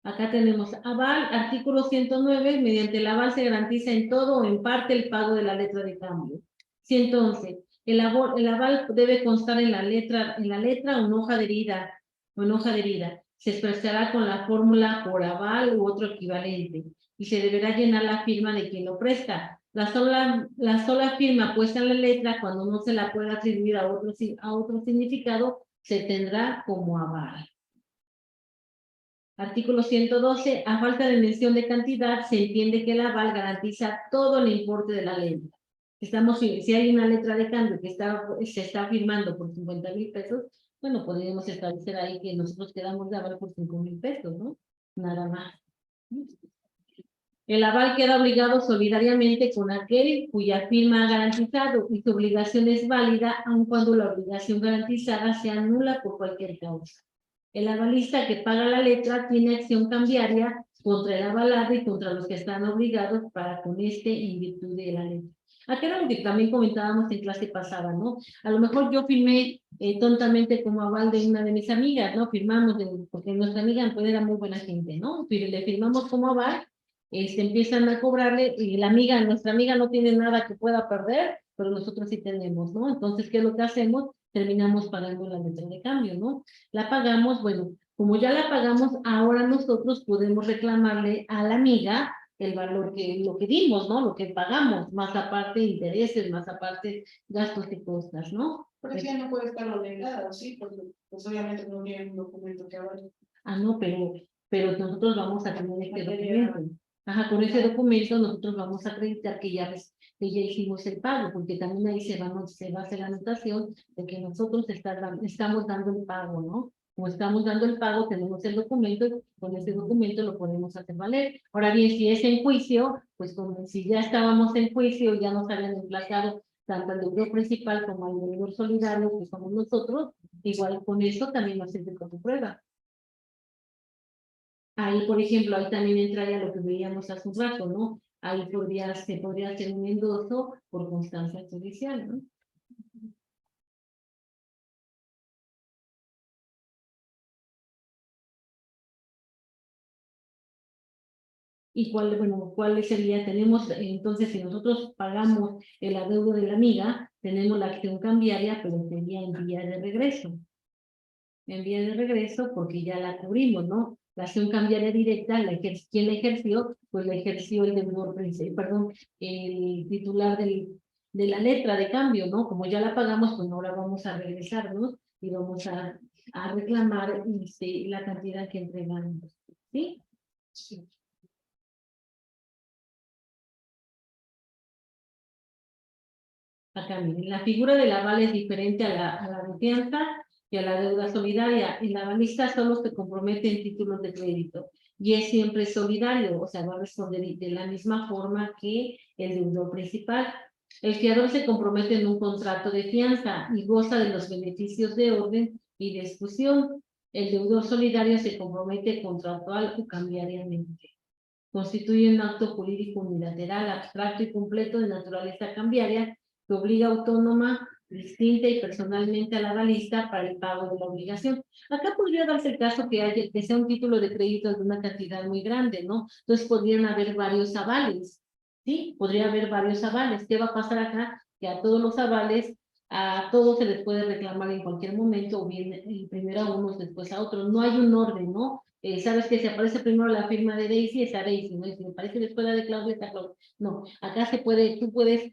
Acá tenemos aval, artículo 109, mediante el aval se garantiza en todo o en parte el pago de la letra de cambio. 111, el aval debe constar en la letra o en hoja adherida, se expresará con la fórmula por aval u otro equivalente y se deberá llenar la firma de quien lo presta. La sola firma puesta en la letra, cuando no se la pueda atribuir a otro significado, se tendrá como aval. Artículo 112. A falta de mención de cantidad, se entiende que el aval garantiza todo el importe de la letra. Si hay una letra de cambio que se está firmando por 50,000 pesos, bueno, podríamos establecer ahí que nosotros quedamos de aval por 5,000 pesos, ¿no? Nada más. El aval queda obligado solidariamente con aquel cuya firma ha garantizado y su obligación es válida, aun cuando la obligación garantizada sea nula por cualquier causa. El avalista que paga la letra tiene acción cambiaria contra el avalado y contra los que están obligados para con en virtud de la letra. Aquí era lo que también comentábamos en clase pasada, ¿no? A lo mejor yo firmé tontamente como aval de una de mis amigas, ¿no? Firmamos, porque nuestra amiga pues, era muy buena gente, ¿no? Le firmamos como aval, empiezan a cobrarle y nuestra amiga no tiene nada que pueda perder, pero nosotros sí tenemos, ¿no? Entonces, ¿qué es lo que hacemos? Terminamos pagando la letra de cambio, ¿no? La pagamos, bueno, como ya la pagamos, ahora nosotros podemos reclamarle a la amiga el valor lo que dimos, ¿no? Lo que pagamos, más aparte intereses, más aparte gastos y costas, ¿no? Pero si ya no puede estar obligada, ¿sí? Porque pues obviamente no tiene un documento que avale. Ah, no, pero nosotros vamos a tener este documento. Ajá, con ese documento nosotros vamos a acreditar que ya hicimos el pago, porque también ahí se va a hacer la anotación de que nosotros estamos dando el pago, ¿no? Como estamos dando el pago, tenemos el documento, y con ese documento lo podemos hacer valer. Ahora bien, si es en juicio, pues como si ya estábamos en juicio, ya nos habían emplazado tanto al deudor principal como al deudor solidario, que somos nosotros, igual con eso también nos sirve como prueba. Ahí, por ejemplo, ahí también entraría lo que veíamos hace un rato, ¿no? Ahí se podría hacer un endoso por constancia judicial, ¿no? Y cuál sería, tenemos, entonces, si nosotros pagamos el adeudo de la amiga, tenemos la acción cambiaria, pero sería en vía de regreso. En vía de regreso, porque ya la cubrimos, ¿no? La acción cambiaria directa, ¿quién la ejerció? Pues la ejerció el deudor principal, perdón, el titular de la letra de cambio, ¿no? Como ya la pagamos, pues ahora vamos a regresarnos y vamos a reclamar la cantidad que entregamos, ¿sí? Sí. Acá miren, la figura del aval es diferente a la de fianza y a la deuda solidaria. El avalista solo se compromete en títulos de crédito y es siempre solidario, o sea, va a responder de la misma forma que el deudor principal. El fiador se compromete en un contrato de fianza y goza de los beneficios de orden y de exclusión. El deudor solidario se compromete contractual o cambiariamente. Constituye un acto jurídico unilateral, abstracto y completo de naturaleza cambiaria que obliga autónoma, distinta y personalmente al avalista para el pago de la obligación. Acá podría darse el caso que sea un título de crédito de una cantidad muy grande, ¿no? Entonces podrían haber varios avales, ¿sí? Podría haber varios avales. ¿Qué va a pasar acá? Que a todos los avales, a todos se les puede reclamar en cualquier momento, o bien primero a unos, después a otros. No hay un orden, ¿no? Sabes que se aparece primero la firma de Daisy, esa Daisy, ¿no? Y si me parece después la de Claudia, está Claudia. No, acá se puede, tú puedes,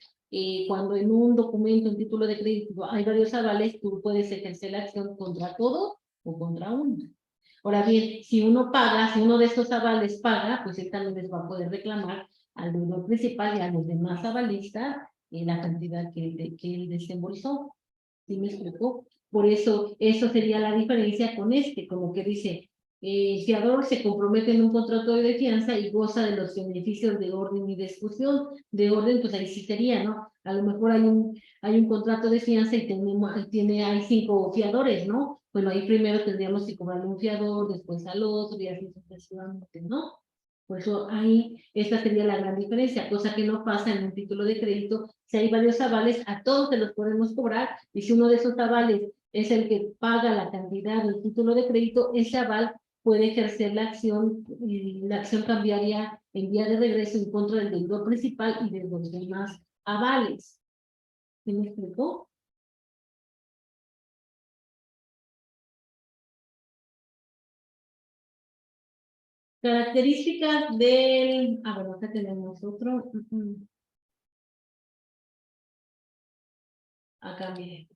cuando en un documento, un título de crédito, hay varios avales, tú puedes ejercer la acción contra todo o contra uno. Ahora bien, si uno paga, si uno de estos avales paga, pues él también les va a poder reclamar al deudor principal y a los demás avalistas la cantidad que él desembolsó. ¿Sí me explicó? Por eso, eso sería la diferencia con como que dice, el fiador se compromete en un contrato de fianza y goza de los beneficios de orden y de exclusión. De orden, pues ahí sí sería, ¿no? A lo mejor hay un contrato de fianza y hay 5 fiadores, ¿no? Bueno, ahí primero tendríamos que cobrarle un fiador, después al otro y así sucesivamente, ¿no? Por eso ahí, esta sería la gran diferencia, cosa que no pasa en un título de crédito. Si hay varios avales, a todos se los podemos cobrar, y si uno de esos avales es el que paga la cantidad del título de crédito, ese aval puede ejercer la acción cambiaria en vía de regreso en contra del deudor principal y de los demás avales. ¿Sí me explicó? Características del... bueno, acá tenemos otro. Acá, miren.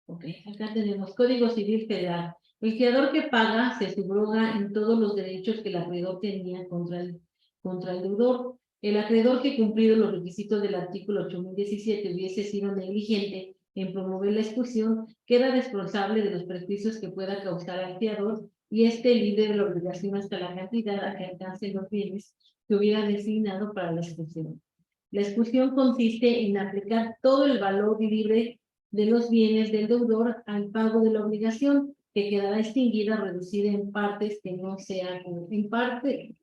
Ok, acá tenemos Código Civil Federal. El fiador que paga se subroga en todos los derechos que el acreedor tenía contra el deudor. El acreedor que cumplido los requisitos del artículo 8017 hubiese sido negligente en promover la expulsión, queda responsable de los perjuicios que pueda causar al fiador y libre de la obligación hasta la cantidad a que alcancen los bienes que hubiera designado para la expulsión. La expulsión consiste en aplicar todo el valor libre de los bienes del deudor al pago de la obligación, que quedará extinguida o reducida en partes que no sea en parte,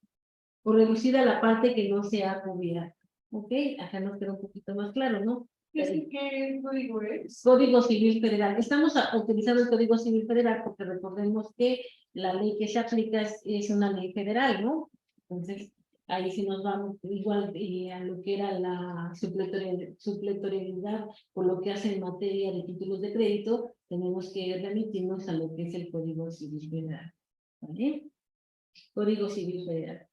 o reducida a la parte que no sea cubierta. ¿Ok? Acá nos queda un poquito más claro, ¿no? ¿Qué código es? Código Civil Federal. Estamos utilizando el Código Civil Federal porque recordemos que la ley que se aplica es una ley federal, ¿no? Entonces, ahí sí nos vamos igual a lo que era la supletoriedad por lo que hace en materia de títulos de crédito, tenemos que remitirnos a lo que es el Código Civil Federal. ¿Vale? Código Civil Federal.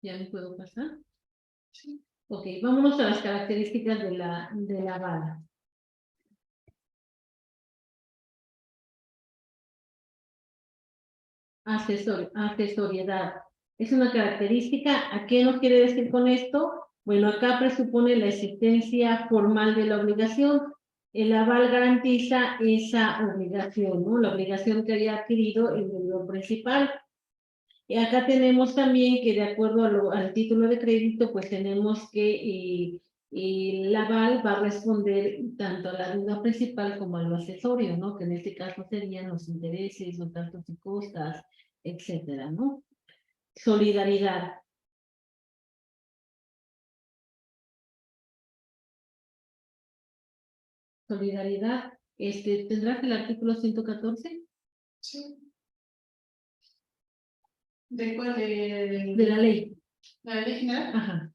¿Ya me puedo pasar? Sí. Ok, vámonos a las características de la bala. Asesoriedad. Es una característica. ¿A qué nos quiere decir con esto? Bueno, acá presupone la existencia formal de la obligación. El aval garantiza esa obligación, ¿no? La obligación que había adquirido el deudor principal. Y acá tenemos también que de acuerdo al título de crédito, pues tenemos que el aval va a responder tanto a la deuda principal como a lo accesorio, ¿no? Que en este caso serían los intereses, los gastos y costas, etcétera, ¿no? Solidaridad. Solidaridad. ¿Tendrás el artículo 114? Sí. ¿De cuál? De la ley. ¿La ley general? Ajá.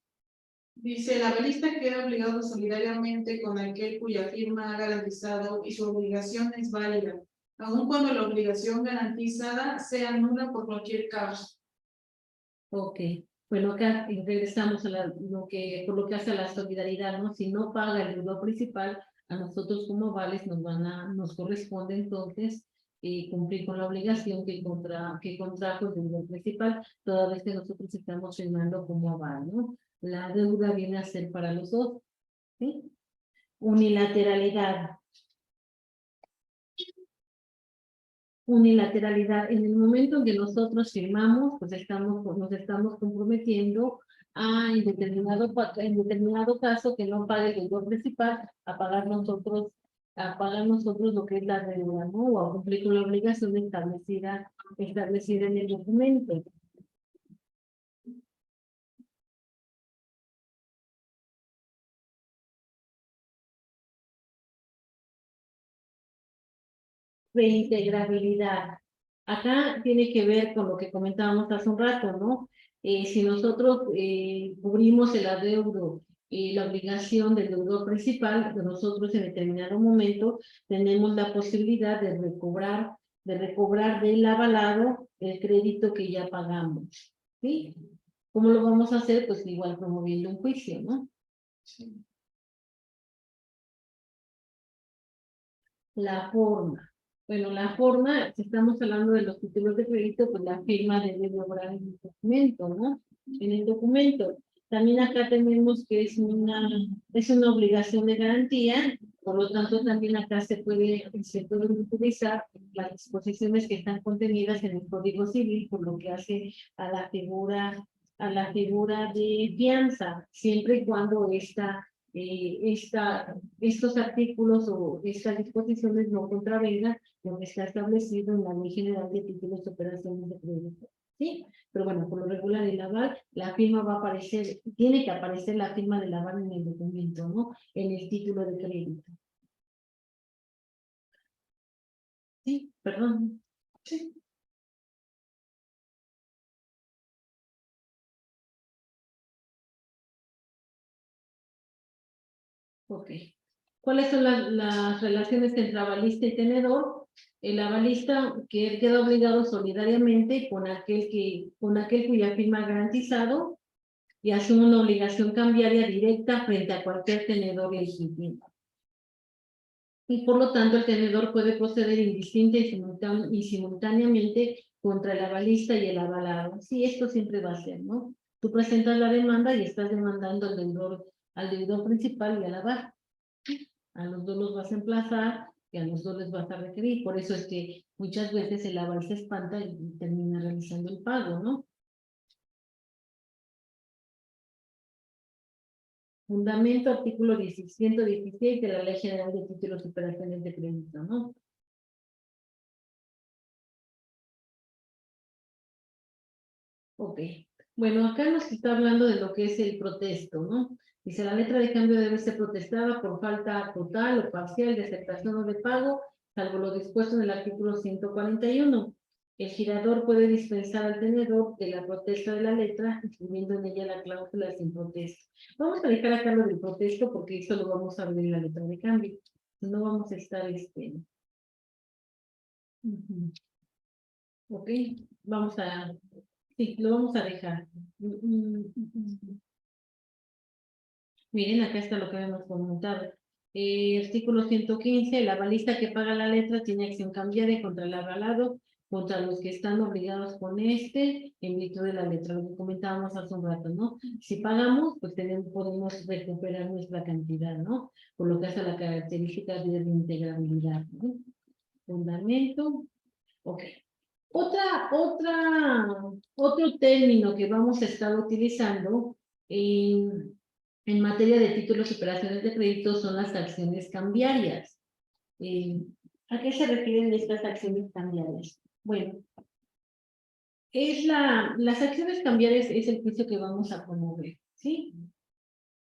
Dice, el avalista queda obligado solidariamente con aquel cuya firma ha garantizado y su obligación es válida, aun cuando la obligación garantizada sea nula por cualquier causa. Ok. Bueno, acá regresamos a por lo que hace a la solidaridad, ¿no? Si no paga el deudor principal, a nosotros como avales nos corresponde entonces cumplir con la obligación que contrajo el deudor principal, toda vez que nosotros estamos firmando como aval, ¿no? La deuda viene a ser para los dos, ¿sí? Unilateralidad. Unilateralidad. En el momento en que nosotros firmamos, pues nos estamos comprometiendo en determinado caso que no pague el deudor principal, a pagar nosotros lo que es la deuda, ¿no? O a cumplir con la obligación establecida en el documento. Reintegrabilidad. Acá tiene que ver con lo que comentábamos hace un rato, ¿no? Si nosotros cubrimos el adeudo y la obligación del deudor principal, nosotros en determinado momento tenemos la posibilidad de recobrar del avalado el crédito que ya pagamos, ¿sí? ¿Cómo lo vamos a hacer? Pues igual promoviendo un juicio, ¿no? Sí. La forma. Bueno, la forma, si estamos hablando de los títulos de crédito, pues la firma debe lograr en el documento, ¿no? En el documento. También acá tenemos que es una obligación de garantía, por lo tanto también acá se pueden utilizar las disposiciones que están contenidas en el Código Civil, por lo que hace a la figura de fianza, siempre y cuando estos artículos o estas disposiciones no contravengan lo que está establecido en la Ley General de Títulos de Operaciones de Crédito. ¿Sí? Pero bueno, por lo regular el aval, la firma va a aparecer, tiene que aparecer la firma del aval en el documento, ¿no? En el título de crédito. Sí, perdón. Sí. Ok. ¿Cuáles son las relaciones entre avalista y tenedor? El avalista que queda obligado solidariamente con aquel cuya firma ha garantizado y asume una obligación cambiaria directa frente a cualquier tenedor legítimo. Y por lo tanto el tenedor puede proceder indistinta y simultáneamente contra el avalista y el avalado. Sí, esto siempre va a ser, ¿no? Tú presentas la demanda y estás demandando al deudor principal y al aval. A los dos los vas a emplazar y a los dos les vas a requerir. Por eso es que muchas veces el aval se espanta y termina realizando el pago, ¿no? Fundamento, artículo 116 de la Ley General de Títulos y Operaciones de Crédito, ¿no? Ok. Bueno, acá nos está hablando de lo que es el protesto, ¿no? Dice, la letra de cambio debe ser protestada por falta total o parcial de aceptación o de pago, salvo lo dispuesto en el artículo 141. El girador puede dispensar al tenedor de la protesta de la letra, incluyendo en ella la cláusula sin protesta. Vamos a dejar acá lo del protesto porque eso lo vamos a ver en la letra de cambio. No vamos a estar Ok, vamos a... Sí, lo vamos a dejar. Miren, acá está lo que habíamos comentado. Artículo 115, el avalista que paga la letra tiene acción cambiaria contra el avalado, contra los que están obligados con en virtud de la letra, lo que comentábamos hace un rato, ¿no? Si pagamos, pues podemos recuperar nuestra cantidad, ¿no? Por lo que hace a la característica de integrabilidad, ¿no? Fundamento. Ok. Otro término que vamos a estar utilizando en materia de títulos y operaciones de crédito son las acciones cambiarias. ¿A qué se refieren estas acciones cambiarias? Bueno, las acciones cambiarias es el juicio que vamos a promover, ¿sí?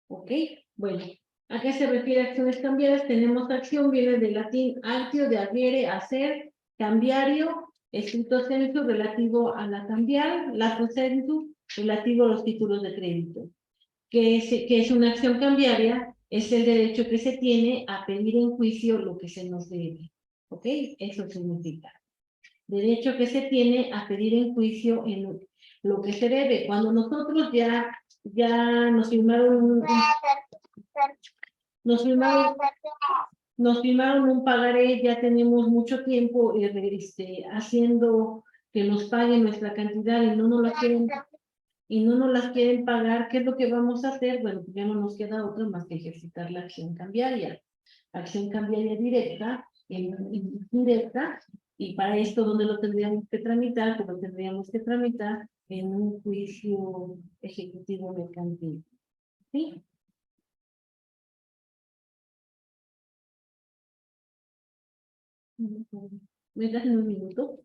Ok, bueno, ¿a qué se refiere acciones cambiarias? Tenemos acción, viene del latín actio, de adhiere, hacer, cambiario, escrito sensu relativo a la cambiar, lato sensu relativo a los títulos de crédito. que es una acción cambiaria, es el derecho que se tiene a pedir en juicio lo que se nos debe. ¿Ok? Eso significa. Derecho que se tiene a pedir en juicio en lo que se debe. Cuando nosotros ya nos firmaron nos firmaron un pagaré, ya tenemos mucho tiempo haciendo que nos paguen nuestra cantidad y no nos las quieren pagar. ¿Qué es lo que vamos a hacer? Bueno, pues ya no nos queda otra más que ejercitar la acción cambiaria. Acción cambiaria directa, indirecta, y para esto, ¿dónde lo tendríamos que tramitar? Pues lo tendríamos que tramitar en un juicio ejecutivo mercantil. ¿Sí? ¿Me das un minuto?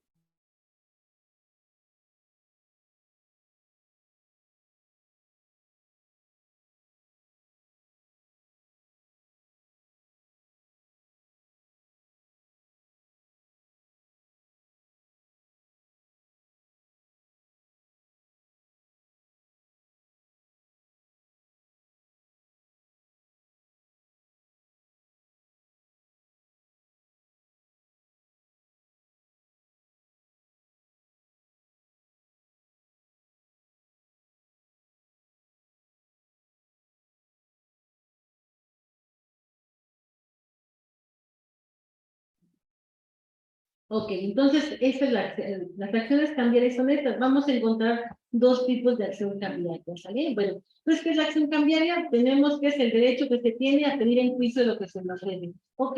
Ok, entonces esta es las acciones cambiarias son estas. Vamos a encontrar dos tipos de acción cambiaria, ¿sale? Bueno, pues ¿qué es la acción cambiaria? Tenemos que es el derecho que se tiene a pedir en juicio lo que se nos debe. Ok,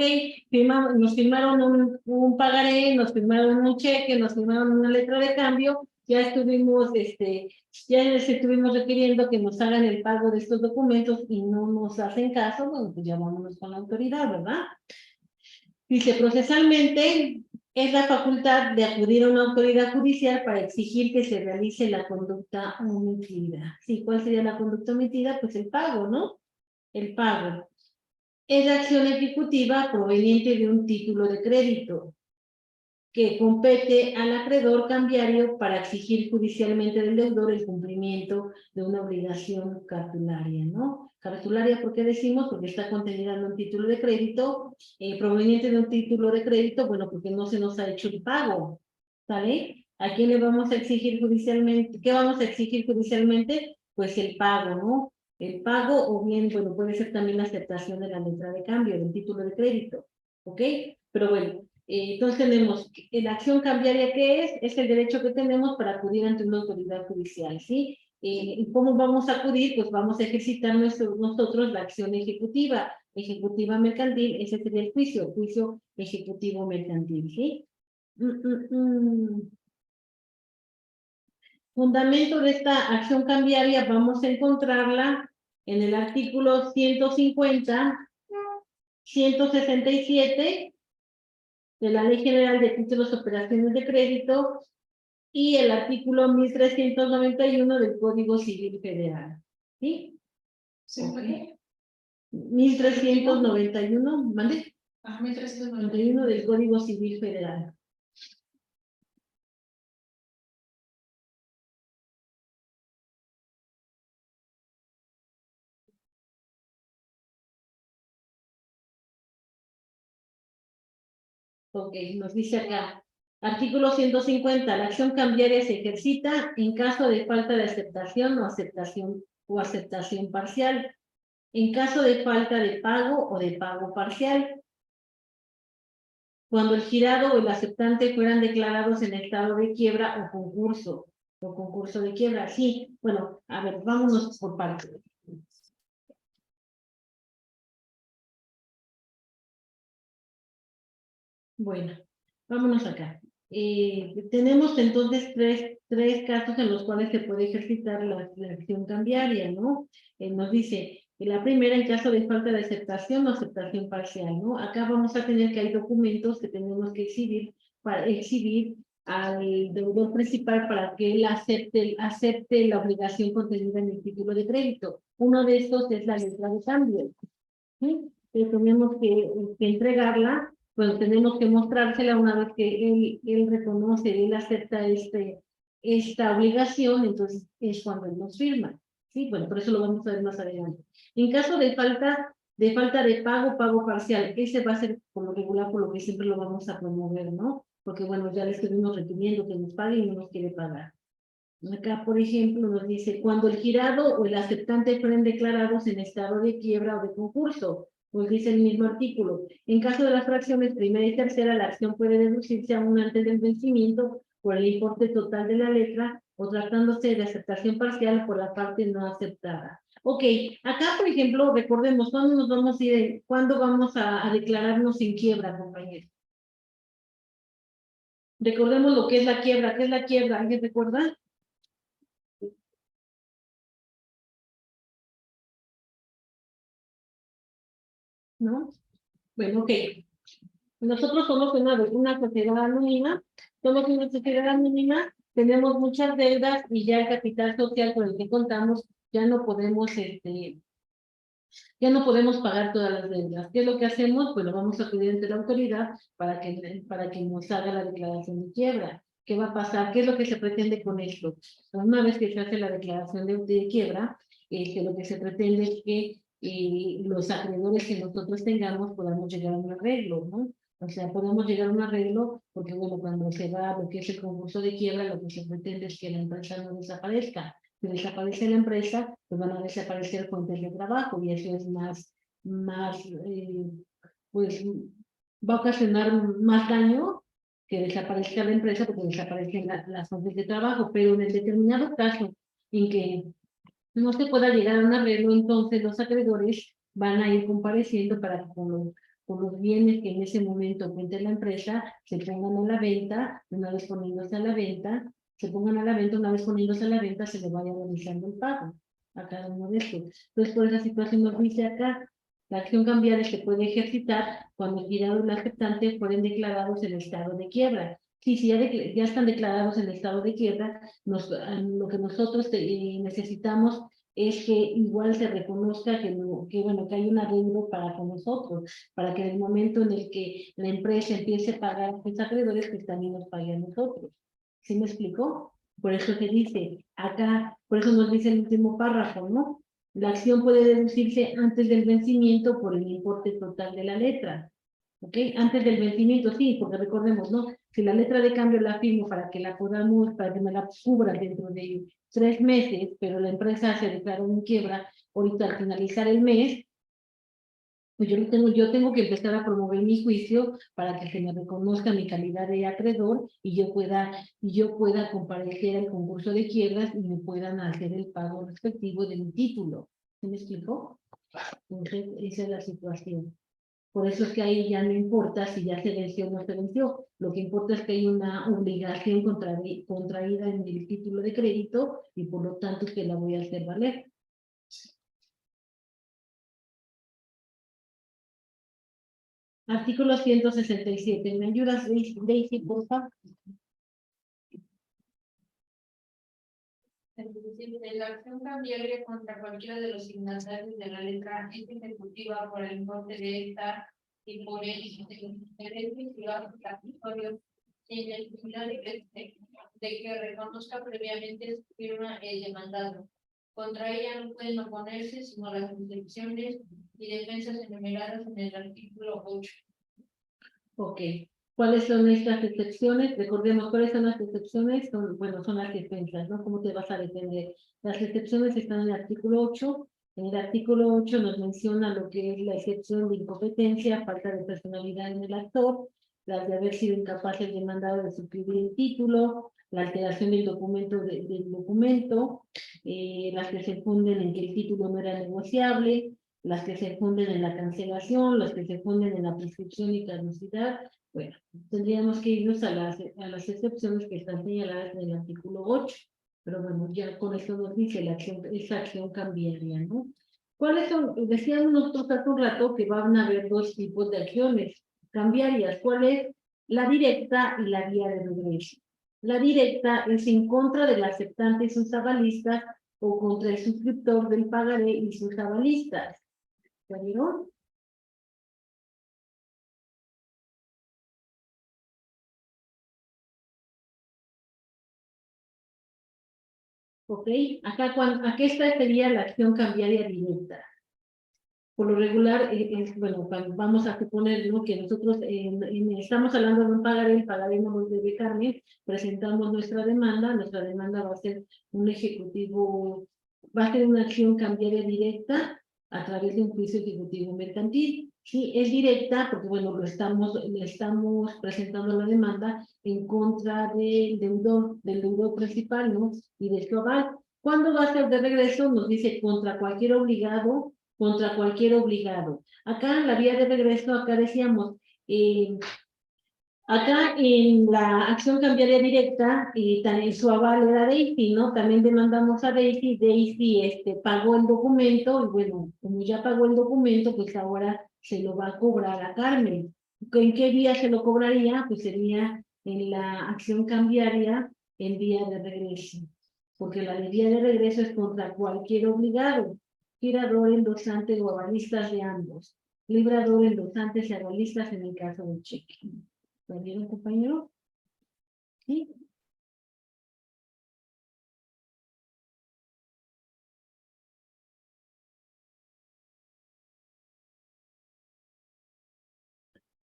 nos firmaron un pagaré, nos firmaron un cheque, nos firmaron una letra de cambio, ya estuvimos requiriendo que nos hagan el pago de estos documentos y no nos hacen caso, bueno, pues ya vámonos con la autoridad, ¿verdad? Dice, procesalmente es la facultad de acudir a una autoridad judicial para exigir que se realice la conducta omitida. Sí, ¿cuál sería la conducta omitida? Pues el pago, ¿no? El pago. Es la acción ejecutiva proveniente de un título de crédito que compete al acreedor cambiario para exigir judicialmente del deudor el cumplimiento de una obligación cartularia, ¿no? Cartularia, ¿por qué decimos? Porque está contenida en un título de crédito, proveniente de un título de crédito, bueno, porque no se nos ha hecho el pago, ¿sale? ¿A quién le vamos a exigir judicialmente? ¿Qué vamos a exigir judicialmente? Pues el pago, ¿no? El pago, o bien, bueno, puede ser también la aceptación de la letra de cambio, del título de crédito, ¿ok? Pero bueno, entonces tenemos la acción cambiaria que es el derecho que tenemos para acudir ante una autoridad judicial, ¿sí? ¿Y cómo vamos a acudir? Pues vamos a ejercitar nosotros la acción ejecutiva mercantil, ese sería el juicio ejecutivo mercantil, ¿sí? Fundamento de esta acción cambiaria vamos a encontrarla en el artículo 150, 167, de la Ley General de Títulos y Operaciones de Crédito y el artículo 1391 del Código Civil Federal. ¿Sí? ¿Sí? 1391, ¿mande? 1391 del Código Civil Federal. Ok, nos dice acá. Artículo 150. La acción cambiaria se ejercita en caso de falta de aceptación o aceptación parcial. En caso de falta de pago o de pago parcial. Cuando el girado o el aceptante fueran declarados en estado de quiebra o concurso de quiebra. Sí, bueno, a ver, vámonos por partes. Bueno, vámonos acá. Tenemos entonces tres casos en los cuales se puede ejercitar la acción cambiaria, ¿no? Nos dice, la primera en caso de falta de aceptación o aceptación parcial, ¿no? Acá vamos a tener que hay documentos que tenemos que exhibir al deudor principal para que él acepte la obligación contenida en el título de crédito. Uno de estos es la letra de cambio, ¿sí? Tenemos que entregarla, pues tenemos que mostrársela una vez que él reconoce, él acepta esta obligación, entonces es cuando él nos firma. Sí, bueno, por eso lo vamos a ver más adelante. En caso de falta de pago, pago parcial, ese va a ser por lo regular, por lo que siempre lo vamos a promover, ¿no? Porque bueno, ya le estuvimos requiriendo que nos pague y no nos quiere pagar. Acá, por ejemplo, nos dice, cuando el girado o el aceptante fueren declarados en estado de quiebra o de concurso, nos dice el mismo artículo. En caso de las fracciones primera y tercera, la acción puede deducirse aún antes del vencimiento por el importe total de la letra o tratándose de aceptación parcial por la parte no aceptada. Ok, acá, por ejemplo, recordemos, ¿cuándo nos vamos a ir, cuándo vamos a declararnos en quiebra, compañeros? Recordemos lo que es la quiebra. ¿Qué es la quiebra? ¿Alguien recuerda? ¿No? Bueno, ok. Nosotros somos una sociedad anónima, tenemos muchas deudas y ya el capital social con el que contamos ya no podemos, ya no podemos pagar todas las deudas. ¿Qué es lo que hacemos? Pues lo vamos a pedir ante la autoridad para que nos haga la declaración de quiebra. ¿Qué va a pasar? ¿Qué es lo que se pretende con esto? Una vez que se hace la declaración de quiebra, lo que se pretende es que los acreedores que nosotros tengamos podamos llegar a un arreglo, ¿no? O sea, podemos llegar a un arreglo porque, bueno, cuando se va lo que es el concurso de quiebra, lo que se pretende es que la empresa no desaparezca. Si desaparece la empresa, pues van a desaparecer fuentes de trabajo y eso es pues va a ocasionar más daño que desaparezca la empresa porque desaparecen las fuentes de trabajo, pero en el determinado caso en que no se pueda llegar a un arreglo, entonces los acreedores van a ir compareciendo para que con los bienes que en ese momento cuente la empresa se pongan a la venta, una vez poniéndose a la venta, se pongan a la venta, una vez poniéndose a la venta se le vaya realizando el pago a cada uno de estos. Entonces, por esa situación nos dice acá, la acción cambiaria se puede ejercitar cuando el girado y el aceptante fueren declarados en estado de quiebra. Sí, si ya están declarados en estado de quiebra, lo que nosotros necesitamos es que igual se reconozca bueno, que hay un arreglo para con nosotros, para que en el momento en el que la empresa empiece a pagar a los acreedores, pues también nos pague a nosotros. ¿Sí me explicó? Por eso se dice acá, por eso nos dice el último párrafo, ¿no? La acción puede deducirse antes del vencimiento por el importe total de la letra. ¿Ok? Antes del vencimiento, sí, porque recordemos, ¿no? Si la letra de cambio la firmo para que para que me la cubra dentro de 3 meses, pero la empresa se declaró en quiebra, ahorita al finalizar el mes, pues yo tengo que empezar a promover mi juicio para que se me reconozca mi calidad de acreedor y yo pueda comparecer al concurso de quiebras y me puedan hacer el pago respectivo de mi título. ¿Se me explicó? Entonces, esa es la situación. Por eso es que ahí ya no importa si ya se venció o no se venció. Lo que importa es que hay una obligación contraída en el título de crédito y por lo tanto que la voy a hacer valer. Artículo 167. ¿Me ayudas, Daisy, por favor? La acción cambiaria contra cualquiera de los signatarios de la letra es ejecutiva por el importe de esta y por el interés privado satisfactorio en el final de que reconozca previamente su firma el demandado. Contra ella no pueden oponerse sino las excepciones y defensas enumeradas en el artículo 8. Ok. ¿Cuáles son estas excepciones? Recordemos, ¿cuáles son las excepciones? Bueno, son las defensas, ¿no? ¿Cómo te vas a defender? Las excepciones están en el artículo 8. En el artículo 8 nos menciona lo que es la excepción de incompetencia, falta de personalidad en el actor, las de haber sido incapaz el demandado de suscribir el título, la alteración del documento, las que se funden en que el título no era negociable, las que se funden en la cancelación, las que se funden en la prescripción y caducidad. Bueno, tendríamos que irnos a las excepciones que están señaladas en el artículo 8, pero bueno, ya con esto nos dice esa acción cambiaria, ¿no? ¿Cuáles son? Decíamos nosotros hace un rato que van a haber dos tipos de acciones cambiarias. ¿Cuál es? La directa y la vía de regreso. La directa es en contra del aceptante y sus avalistas o contra el suscriptor del pagaré y sus avalistas. ¿Ya vieron? ¿Ok? Acá, aquí esta sería la acción cambiaria directa. Por lo regular, bueno, vamos a suponer, ¿no?, que nosotros estamos hablando de un pagaré, el pagaré no nos debe Carmen, presentamos nuestra demanda va a ser un ejecutivo, va a ser una acción cambiaria directa a través de un juicio ejecutivo mercantil. Sí, es directa porque, bueno, le estamos presentando la demanda en contra del deudor principal, ¿no?, y de su aval. ¿Cuándo va a ser de regreso? Nos dice contra cualquier obligado. Acá en la vía de regreso, acá decíamos, acá en la acción cambiaria directa, también su aval era Daisy, ¿no? También demandamos a Daisy, pagó el documento, y bueno, como ya pagó el documento, pues ahora se lo va a cobrar a Carmen. ¿En qué vía se lo cobraría? Pues sería en la acción cambiaria en vía de regreso, porque la de vía de regreso es contra cualquier obligado, girador, endosante o avalistas de ambos, librador, endosantes y avalistas en el caso del cheque. ¿Lo vieron, compañero? Sí.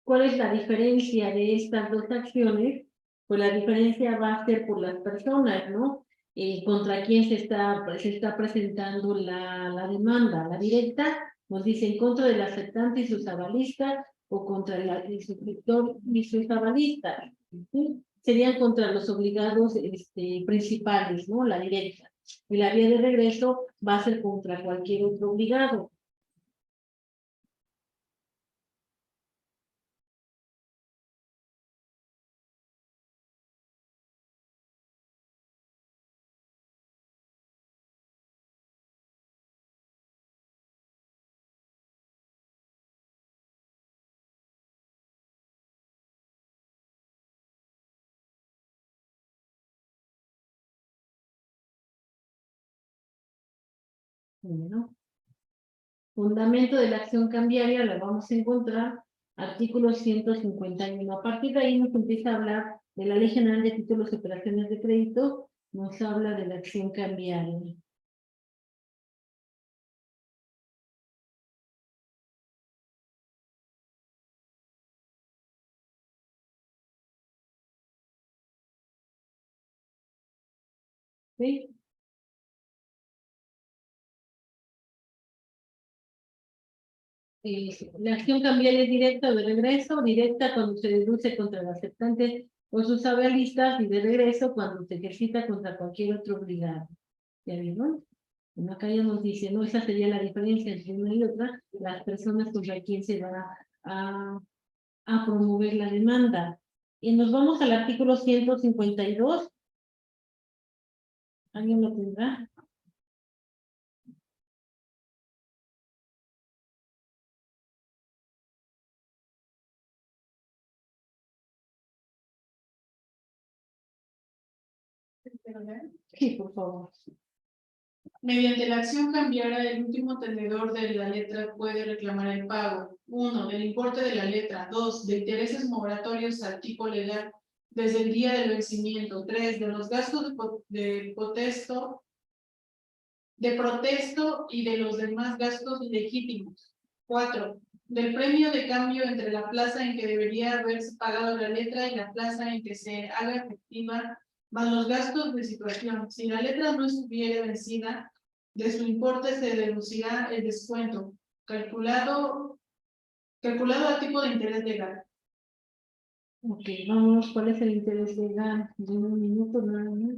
¿Cuál es la diferencia de estas dos acciones? Pues la diferencia va a ser por las personas, ¿no? Contra quién se está presentando la demanda. La directa nos dice en contra del aceptante y sus avalistas o contra el suscriptor y sus avalistas. ¿Sí? Serían contra los obligados principales, ¿no? La directa. Y la vía de regreso va a ser contra cualquier otro obligado. Bueno. Fundamento de la acción cambiaria la vamos a encontrar, artículo 151. A partir de ahí nos empieza a hablar de la Ley General de Títulos y Operaciones de Crédito, nos habla de la acción cambiaria. ¿Sí? La acción cambiaria es directa o de regreso, directa cuando se deduce contra el aceptante o sus avalistas y de regreso cuando se ejercita contra cualquier otro obligado. ¿Ya vieron? Bueno, acá ya nos dice, ¿no? Esa sería la diferencia entre una y otra, las personas contra quien se va a promover la demanda. Y nos vamos al artículo 152. ¿Alguien lo tendrá? Sí, por favor. Mediante la acción cambiaria, el último tenedor de la letra puede reclamar el pago: 1, del importe de la letra; 2, de intereses moratorios al tipo legal desde el día del vencimiento; 3, de los gastos de protesto y de los demás gastos legítimos; 4, del premio de cambio entre la plaza en que debería haberse pagado la letra y la plaza en que se haga efectiva, más los gastos de situación. Si la letra no estuviera vencida, de su importe se deducirá el descuento, calculado a tipo de interés legal. Ok, vamos, ¿cuál es el interés legal? De un minuto, nada más.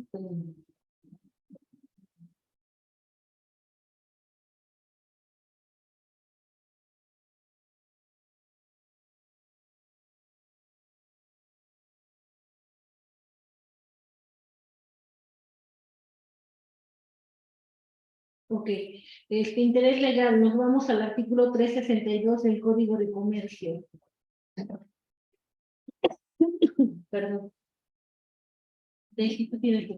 Ok, interés legal, nos vamos al artículo 362 del Código de Comercio. Perdón. Tú tienes que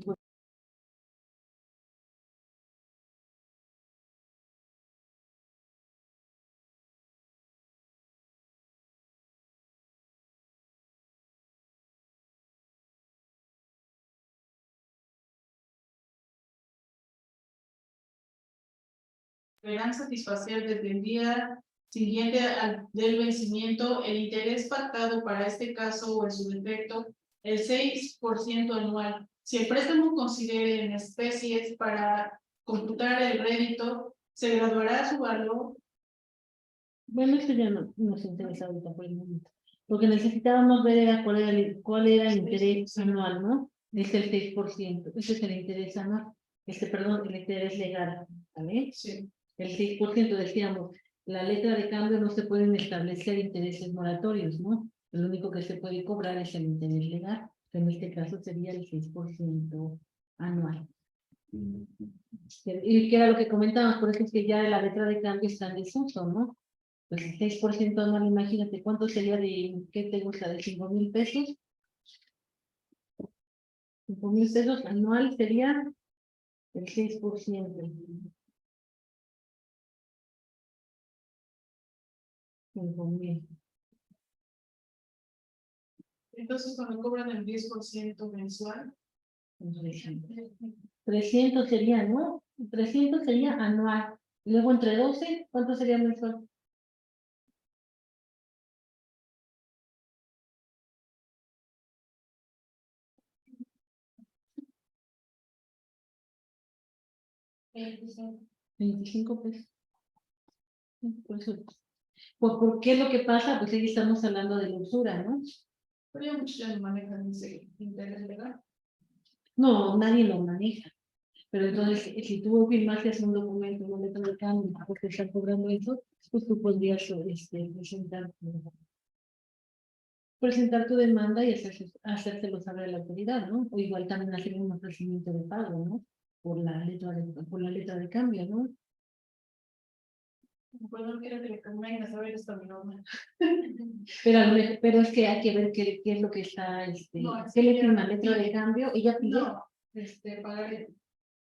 deberán satisfacer desde el día siguiente del vencimiento el interés pactado para este caso o en su defecto el 6% anual. Si el préstamo considere en especies para computar el rédito, se graduará su valor. Bueno, esto ya no nos interesa ahorita por el momento. Lo que necesitábamos ver era cuál era el interés anual, ¿no? Es el 6%. Ese es el interés anual. Perdón, el interés legal, ¿vale? Sí. El 6% decíamos, la letra de cambio no se pueden establecer intereses moratorios, ¿no? Lo único que se puede cobrar es el interés legal, que en este caso sería el 6% anual. Y que era lo que comentábamos, por eso es que ya la letra de cambio está en desuso, ¿no? Pues el 6% anual, imagínate, ¿cuánto sería de, qué te gusta, de 5,000 pesos? 5,000 pesos anual sería el 6%. 5,000. Entonces, cuando cobran el 10% mensual, 300 sería, ¿no? 300 sería anual. Y luego entre 12, ¿cuánto sería mensual? ¿25? 25 pesos. Por eso. ¿Por qué es lo que pasa? Pues ahí estamos hablando de la usura, ¿no? pero ya muchos ya no manejan ese interés legal. No, nadie lo maneja. Pero entonces, si tú firmaste un documento, una letra de cambio, porque están cobrando eso, pues tú podrías presentar tu demanda y hacérselo saber a la autoridad, ¿no? O igual también hacer un ofrecimiento de pago, ¿no? Por la letra de cambio, ¿no? Pues no quiero que le convenga saber esto a mi mamá. Pero es que hay que ver qué es lo que está, No, es qué que le ya- firma letra de cambio, ella pide No, pagaré.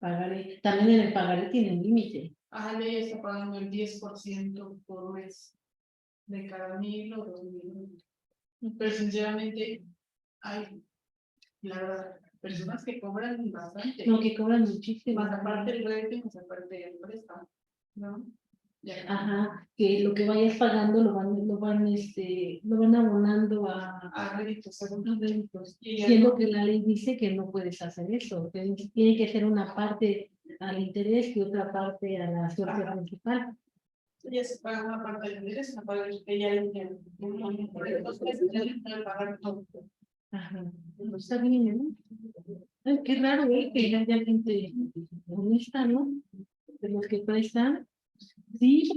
pagaré. También en el pagaré tiene un límite. Ajá, ella está pagando el 10% por mes de cada 1,000 o 2,000. Pero sinceramente, hay, la verdad, personas que cobran bastante. No, que cobran muchísimo. Más aparte el rédito, más aparte el préstamo, ¿no? Ya. Ajá, que lo que vayas pagando lo van abonando A réditos, según a réditos. Y ya Siendo no. que la ley dice que no puedes hacer eso, que tiene que ser una parte al interés y otra parte a la suerte Ajá. principal. Ella se paga una parte del interés, una parte de ella entiende. Entonces, ella puede pagar todo. Ajá, está bien, ¿no? Ay, qué raro, que haya gente honesta, ¿no? De los que prestan. Sí.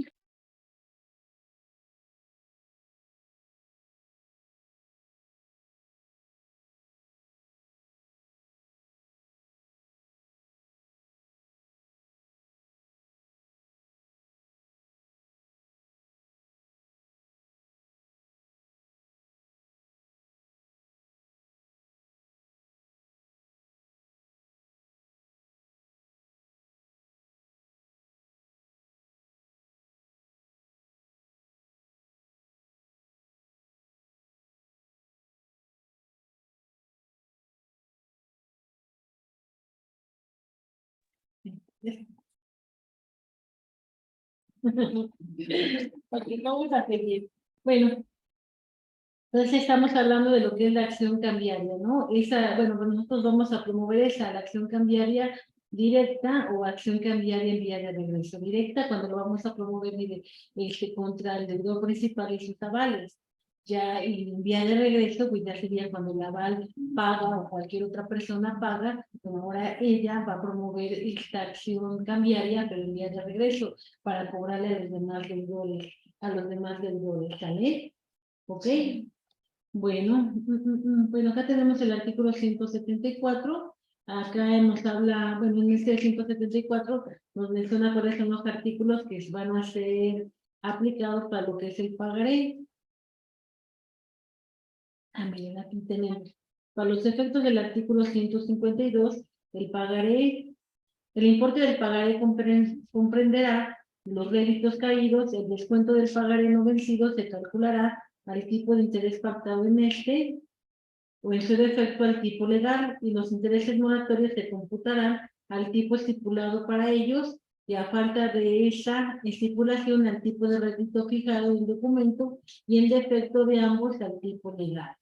Ok, vamos a seguir. Bueno, entonces estamos hablando de lo que es la acción cambiaria, ¿no? Bueno, pues nosotros vamos a promover la acción cambiaria directa o acción cambiaria en vía de regreso. Directa cuando lo vamos a promover contra el deudor principal y sus avales. Ya en vía de regreso, pues ya sería cuando el aval paga o cualquier otra persona paga, pero ahora ella va a promover esta acción cambiaria, pero en vía de regreso, para cobrarle a los demás deudores, ¿sale? ¿Ok? Bueno, bueno, acá tenemos el artículo 174. Acá nos habla, bueno, en este 174 nos menciona cuáles son los artículos que van a ser aplicados para lo que es el pagaré. Miren, aquí tenemos. Para los efectos del artículo 152, el pagaré, el importe del pagaré comprenderá los réditos caídos, el descuento del pagaré no vencido se calculará al tipo de interés pactado en o en su defecto al tipo legal, y los intereses moratorios se computarán al tipo estipulado para ellos y a falta de esa estipulación al tipo de requisito fijado en el documento y en defecto de ambos al tipo legal.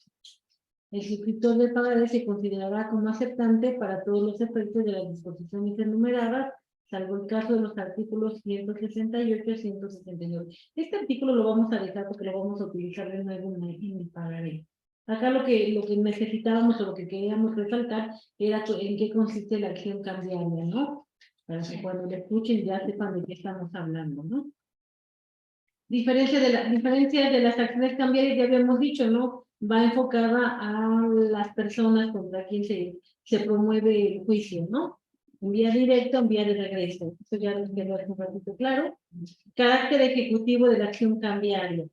El suscriptor de pagaré se considerará como aceptante para todos los efectos de las disposiciones enumeradas, salvo el caso de los artículos 168 y 169. Este artículo lo vamos a dejar porque lo vamos a utilizar de nuevo en el pagaré. Acá lo que necesitábamos o lo que queríamos resaltar era en qué consiste la acción cambiaria, ¿no? Para que cuando lo escuchen ya sepan de qué estamos hablando, ¿no? Diferencias de las acciones cambiarias, ya habíamos dicho, ¿no? Va enfocada a las personas contra quien se promueve el juicio, ¿no? En vía directa, en vía de regreso. Eso ya nos quedó un ratito claro. Carácter ejecutivo de la acción cambiaria.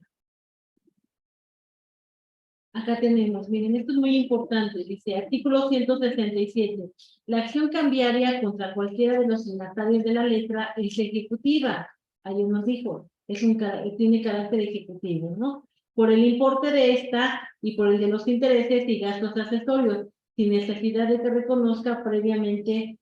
Acá tenemos, miren, esto es muy importante, dice artículo 167. La acción cambiaria contra cualquiera de los signatarios de la letra es ejecutiva. Ahí nos dijo, tiene carácter ejecutivo, ¿no? Por el importe de esta y por el de los intereses y gastos accesorios, sin necesidad de que reconozca previamente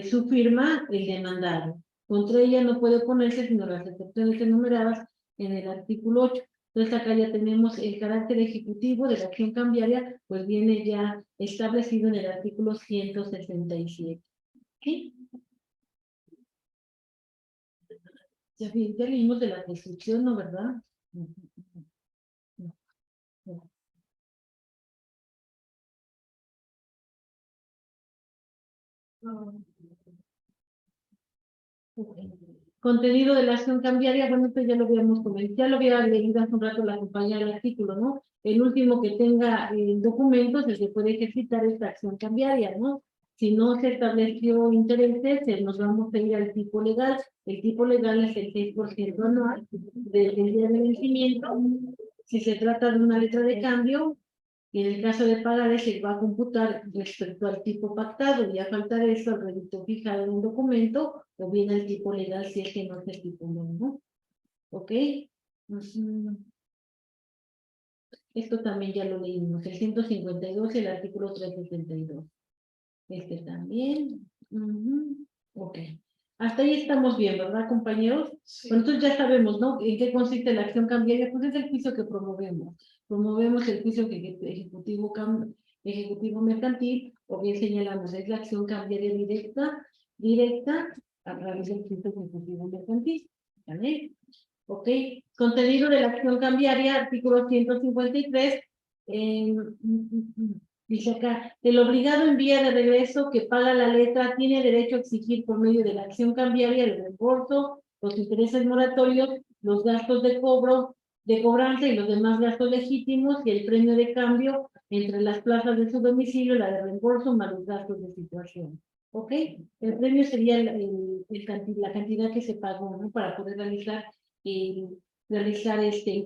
su firma el demandado. Contra ella no puede oponerse sino las excepciones enumeradas en el artículo 8. Entonces acá ya tenemos el carácter ejecutivo de la acción cambiaria, pues viene ya establecido en el artículo 167. ¿Sí? Ya leímos de la descripción, ¿no, verdad? Contenido de la acción cambiaria, bueno, esto ya lo habíamos comentado, ya lo había leído hace un rato la compañía del artículo, ¿no? El último que tenga documentos, se puede ejercitar esta acción cambiaria, ¿no? Si no se estableció intereses, nos vamos a ir al tipo legal. El tipo legal es el 6% anual del día de vencimiento. Si se trata de una letra de cambio, y en el caso de pagaré se va a computar respecto al tipo pactado, y a falta de eso, el rédito fijado en un documento, o bien el tipo legal si es que no se estipuló, ¿no? ¿Ok? Esto también ya lo leímos, el 152 y el artículo 372. Este también. Ok. Hasta ahí estamos bien, ¿verdad, compañeros? Sí. Bueno, entonces ya sabemos, ¿no? ¿En qué consiste la acción cambiaria? Pues es el juicio que promovemos. Promovemos el juicio ejecutivo mercantil, o bien señalamos, es la acción cambiaria directa a través del juicio ejecutivo mercantil. ¿Vale? Ok. Contenido de la acción cambiaria, artículo 153. Dice acá, el obligado en vía de regreso que paga la letra tiene derecho a exigir por medio de la acción cambiaria el reembolso, los intereses moratorios, los gastos de cobranza y los demás gastos legítimos y el premio de cambio entre las plazas de su domicilio, la de reembolso más los gastos de situación. ¿Ok? El premio sería la cantidad que se pagó, ¿no? Para poder realizar el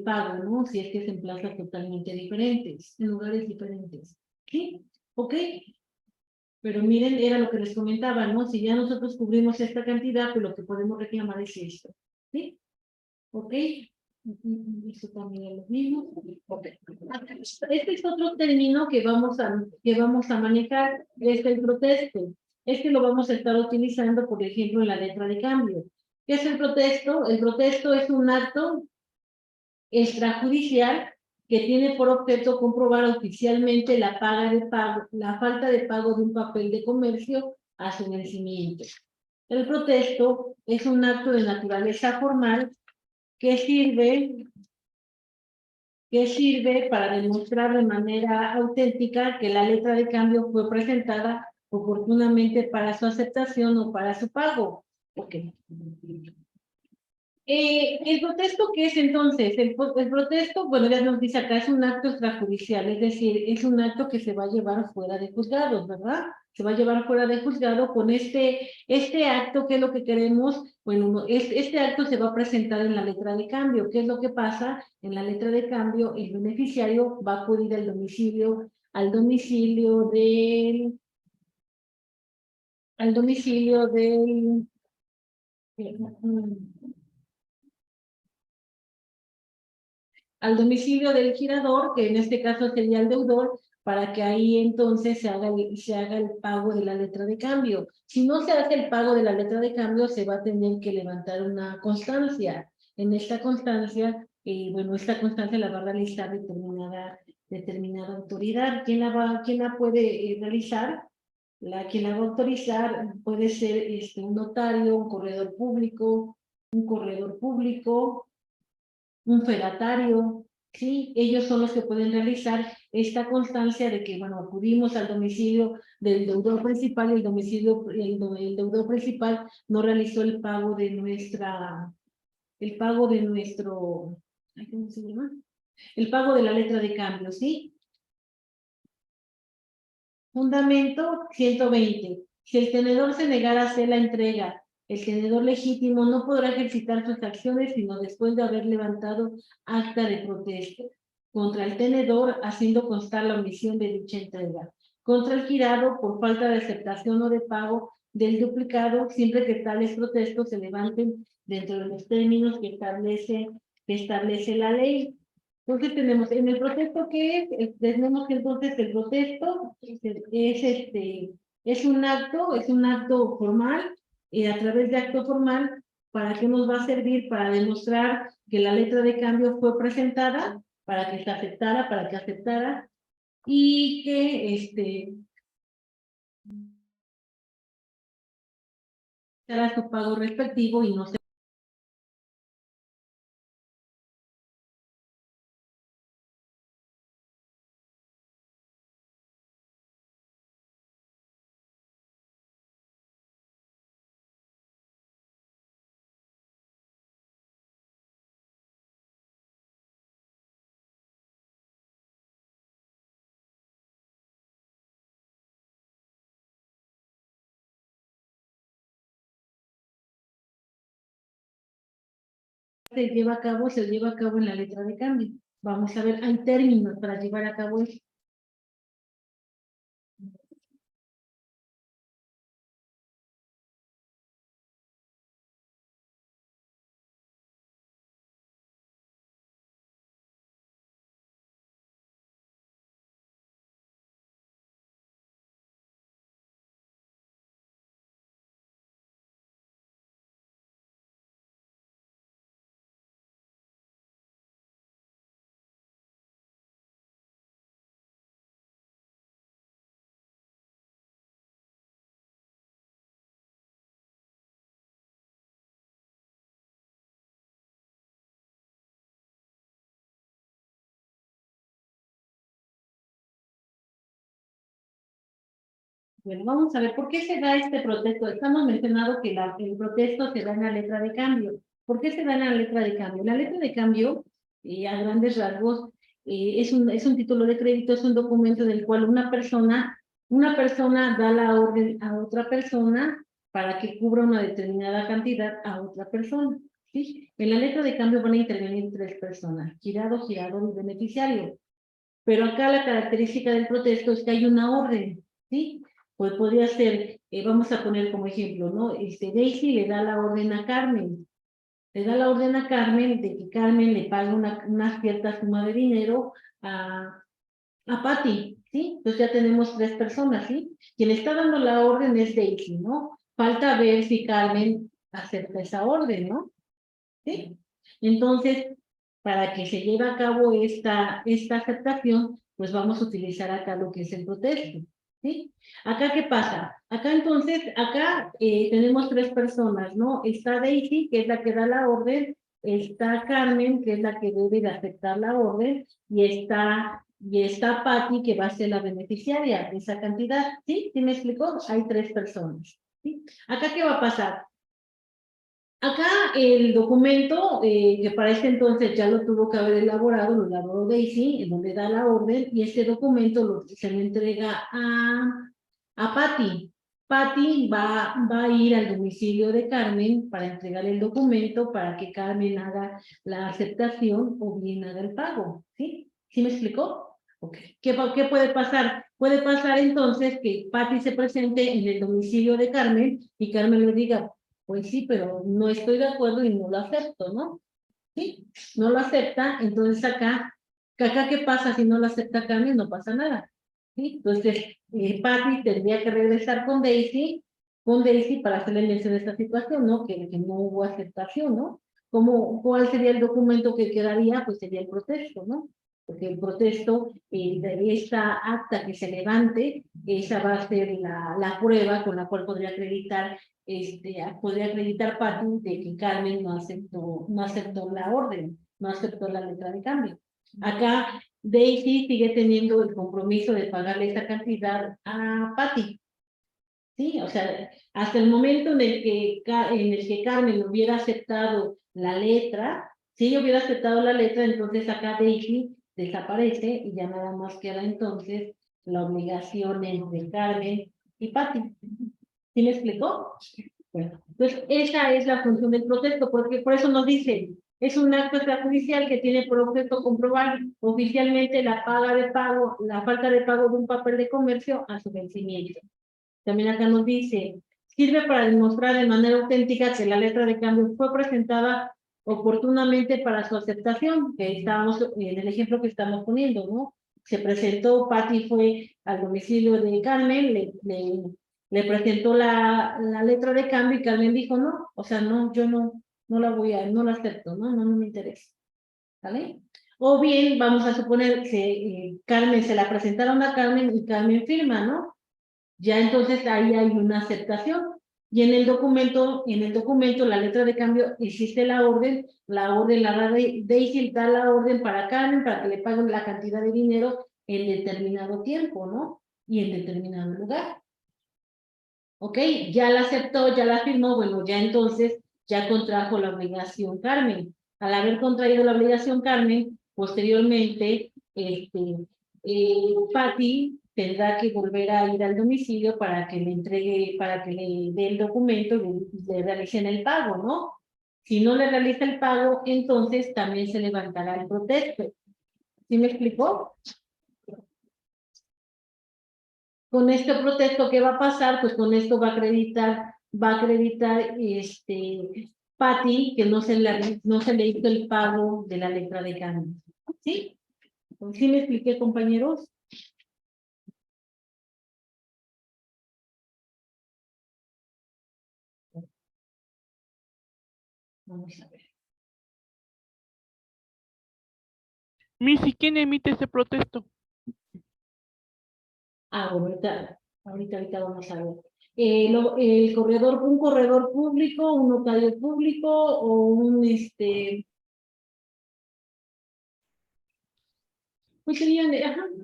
pago, ¿no? Si es que es en plazas totalmente diferentes, en lugares diferentes. ¿Sí? ¿Ok? Pero miren, era lo que les comentaba, ¿no? Si ya nosotros cubrimos esta cantidad, pues lo que podemos reclamar es esto. ¿Sí? ¿Ok? Esto también es lo mismo. Okay. Este es otro término que vamos a manejar, es el protesto. Este lo vamos a estar utilizando, por ejemplo, en la letra de cambio. ¿Qué es el protesto? El protesto es un acto extrajudicial que tiene por objeto comprobar oficialmente la falta de pago de un papel de comercio a su vencimiento. El protesto es un acto de naturaleza formal que sirve para demostrar de manera auténtica que la letra de cambio fue presentada oportunamente para su aceptación o para su pago. Ok. El protesto, ¿qué es entonces? El protesto, bueno, ya nos dice acá, es un acto extrajudicial, es decir, es un acto que se va a llevar fuera de juzgados, ¿verdad? Se va a llevar fuera de juzgado con este acto, ¿qué es lo que queremos? Bueno, este acto se va a presentar en la letra de cambio. ¿Qué es lo que pasa? En la letra de cambio, el beneficiario va a acudir al domicilio del girador, que en este caso sería el deudor, para que ahí entonces se haga el pago de la letra de cambio. Si no se hace el pago de la letra de cambio, se va a tener que levantar una constancia. En esta constancia, bueno, esta constancia la va a realizar determinada autoridad. ¿Quién la puede realizar? Quien la va a autorizar puede ser un notario, un corredor público, un fedatario, ¿sí? Ellos son los que pueden realizar esta constancia de que, bueno, acudimos al domicilio del deudor principal y el deudor principal no realizó el pago de nuestro, ay, ¿cómo se llama? El pago de la letra de cambio, ¿sí? Fundamento 120. Si el tenedor se negara a hacer la entrega, el tenedor legítimo no podrá ejercitar sus acciones sino después de haber levantado acta de protesta contra el tenedor, haciendo constar la omisión de dicha entrega. Contra el girado, por falta de aceptación o de pago del duplicado, siempre que tales protestos se levanten dentro de los términos que establece la ley. Entonces tenemos en el protesto que tenemos que entonces el protesto es un acto formal, y a través de acto formal, ¿para qué nos va a servir? Para demostrar que la letra de cambio fue presentada, para que se aceptara, para que aceptara, y que será su pago respectivo y no se. Se lleva a cabo en la letra de cambio. Vamos a ver, hay términos para llevar a cabo eso. Bueno, vamos a ver, ¿por qué se da este protesto? Estamos mencionando que el protesto se da en la letra de cambio. ¿Por qué se da en la letra de cambio? La letra de cambio, a grandes rasgos, es un título de crédito, es un documento del cual una persona da la orden a otra persona para que cubra una determinada cantidad a otra persona, ¿sí? En la letra de cambio van a intervenir tres personas, girador y beneficiario. Pero acá la característica del protesto es que hay una orden, ¿sí? Pues podría ser, vamos a poner como ejemplo, ¿no? Daisy le da la orden a Carmen. Le da la orden a Carmen de que Carmen le pague una cierta suma de dinero a Patty, ¿sí? Entonces ya tenemos tres personas, ¿sí? Quien está dando la orden es Daisy, ¿no? Falta ver si Carmen acepta esa orden, ¿no? ¿Sí? Entonces, para que se lleve a cabo esta aceptación, pues vamos a utilizar acá lo que es el protesto, ¿sí? Acá, ¿qué pasa? Acá entonces, tenemos tres personas, ¿no? Está Daisy, que es la que da la orden, está Carmen, que es la que debe de aceptar la orden, y está Patty, que va a ser la beneficiaria de esa cantidad, ¿sí? ¿Sí me explicó? Hay tres personas, ¿sí? Acá, ¿qué va a pasar? Acá el documento, que para este entonces ya lo tuvo que haber elaborado, lo elaboró Daisy, en donde da la orden, y este documento se le entrega a Patty. Patty va a ir al domicilio de Carmen para entregar el documento para que Carmen haga la aceptación o bien haga el pago, ¿sí? ¿Sí me explicó? Okay. ¿Qué puede pasar? Puede pasar entonces que Patty se presente en el domicilio de Carmen y Carmen le diga, pues sí, pero no estoy de acuerdo y no lo acepto, ¿no? ¿Sí? No lo acepta, entonces acá ¿qué pasa si no lo acepta Carmen? No pasa nada. ¿sí? Entonces, Patty tendría que regresar con Daisy para hacerle mención de esta situación, ¿no? Que no hubo aceptación, ¿no? ¿Cuál sería el documento que quedaría? Pues sería el protesto, ¿no? Porque el protesto de esta acta que se levante, esa va a ser la prueba con la cual podría acreditar Patty de que Carmen no aceptó la orden, no aceptó la letra de cambio. Acá Daisy sigue teniendo el compromiso de pagarle esa cantidad a Patty. Sí, o sea, hasta el momento en el que Carmen hubiera aceptado la letra, si ella hubiera aceptado la letra, entonces acá Daisy desaparece y ya nada más queda entonces la obligación entre Carmen y Patty. ¿Sí me explicó? Bueno, entonces esa es la función del protesto, porque por eso nos dice, es un acto extrajudicial que tiene por objeto comprobar oficialmente la falta de pago de un papel de comercio a su vencimiento. También acá nos dice, sirve para demostrar de manera auténtica que la letra de cambio fue presentada oportunamente para su aceptación, que estábamos en el ejemplo que estamos poniendo, ¿no? Se presentó, Patty fue al domicilio de Carmen, le presentó la letra de cambio y Carmen dijo, no, o sea, no, yo no la acepto, no me interesa, ¿vale? O bien, vamos a suponer que Carmen se la presentaron a Carmen y Carmen firma, ¿no? Ya entonces ahí hay una aceptación. Y en el documento, la letra de cambio, existe la orden Daisy da la orden para Carmen para que le paguen la cantidad de dinero en determinado tiempo, ¿no? Y en determinado lugar. ¿Ok? Ya la aceptó, ya la firmó, bueno, ya entonces ya contrajo la obligación Carmen. Al haber contraído la obligación Carmen, posteriormente, Patty tendrá que volver a ir al domicilio para que le dé el documento y le realicen el pago, ¿no? Si no le realiza el pago, entonces también se levantará el protesto. ¿Sí me explicó? Con este protesto, ¿qué va a pasar? Pues con esto va a acreditar Patty que no se le hizo el pago de la letra de cambio. ¿Sí? ¿Sí me expliqué, compañeros? Vamos a ver. Missy, ¿quién emite ese protesto? Ahorita vamos a ver. Un corredor público, un notario público o pues serían,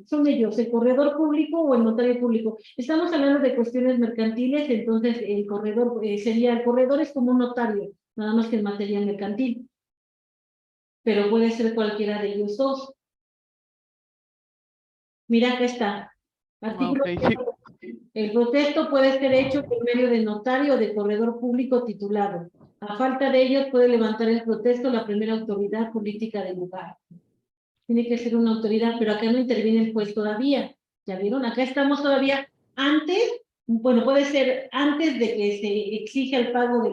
son ellos, el corredor público o el notario público. Estamos hablando de cuestiones mercantiles, entonces el corredor es como un notario, nada más que en materia mercantil. Pero puede ser cualquiera de ellos dos. Mira, acá está. Artículo Ok, sí. El protesto puede ser hecho por medio de notario o de corredor público titulado. A falta de ellos puede levantar el protesto la primera autoridad política del lugar. Tiene que ser una autoridad, pero acá no interviene el juez todavía. ¿Ya vieron? Acá estamos todavía antes, bueno, puede ser antes de que se exija el pago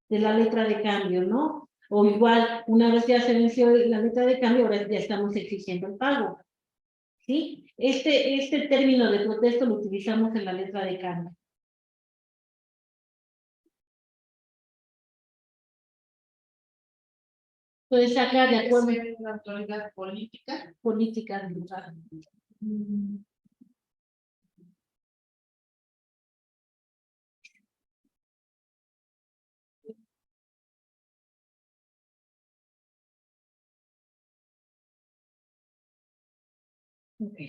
de la letra de cambio, ¿no? O igual, una vez ya se venció la letra de cambio, ahora ya estamos exigiendo el pago. ¿Sí? Este término de protesto lo utilizamos en la letra de cambio. Puede sacar de acuerdo Puede ser una autoridad política. política del lugar. Ok.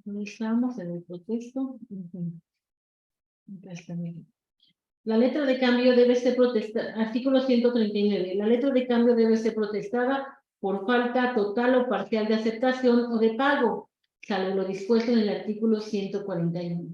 Estamos en el protesto. Acá está, miren. La letra de cambio debe ser protestada, artículo 139, la letra de cambio debe ser protestada por falta total o parcial de aceptación o de pago, salvo lo dispuesto en el artículo 141.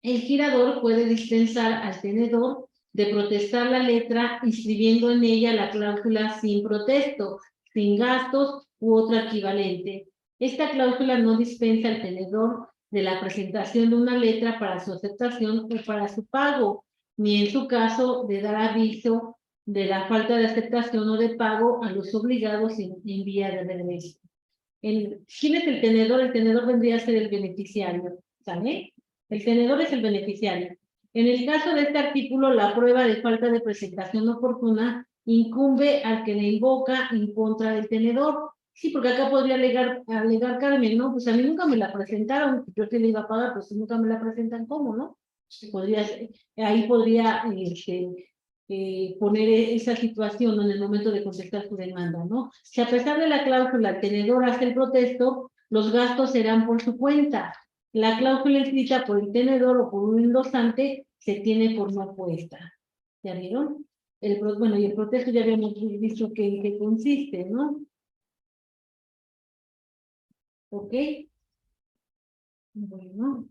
El girador puede dispensar al tenedor de protestar la letra inscribiendo en ella la cláusula sin protesto, sin gastos u otro equivalente. Esta cláusula no dispensa al tenedor de la presentación de una letra para su aceptación o para su pago, ni en su caso de dar aviso de la falta de aceptación o de pago a los obligados en vía de regreso. ¿Quién es el tenedor? El tenedor vendría a ser el beneficiario, ¿sale? El tenedor es el beneficiario. En el caso de este artículo, la prueba de falta de presentación oportuna incumbe al que le invoca en contra del tenedor. Sí, porque acá podría alegar Carmen, ¿no? Pues a mí nunca me la presentaron, yo sí le iba a pagar, pues si nunca me la presentan, ¿cómo, no? Podría, ahí podría poner esa situación en el momento de contestar su demanda, ¿no? Si a pesar de la cláusula el tenedor hace el protesto, los gastos serán por su cuenta. La cláusula escrita por el tenedor o por un endosante se tiene por no puesta. ¿Ya vieron? Bueno, y el protesto ya habíamos visto que en qué consiste, ¿no? ¿Ok? Bueno.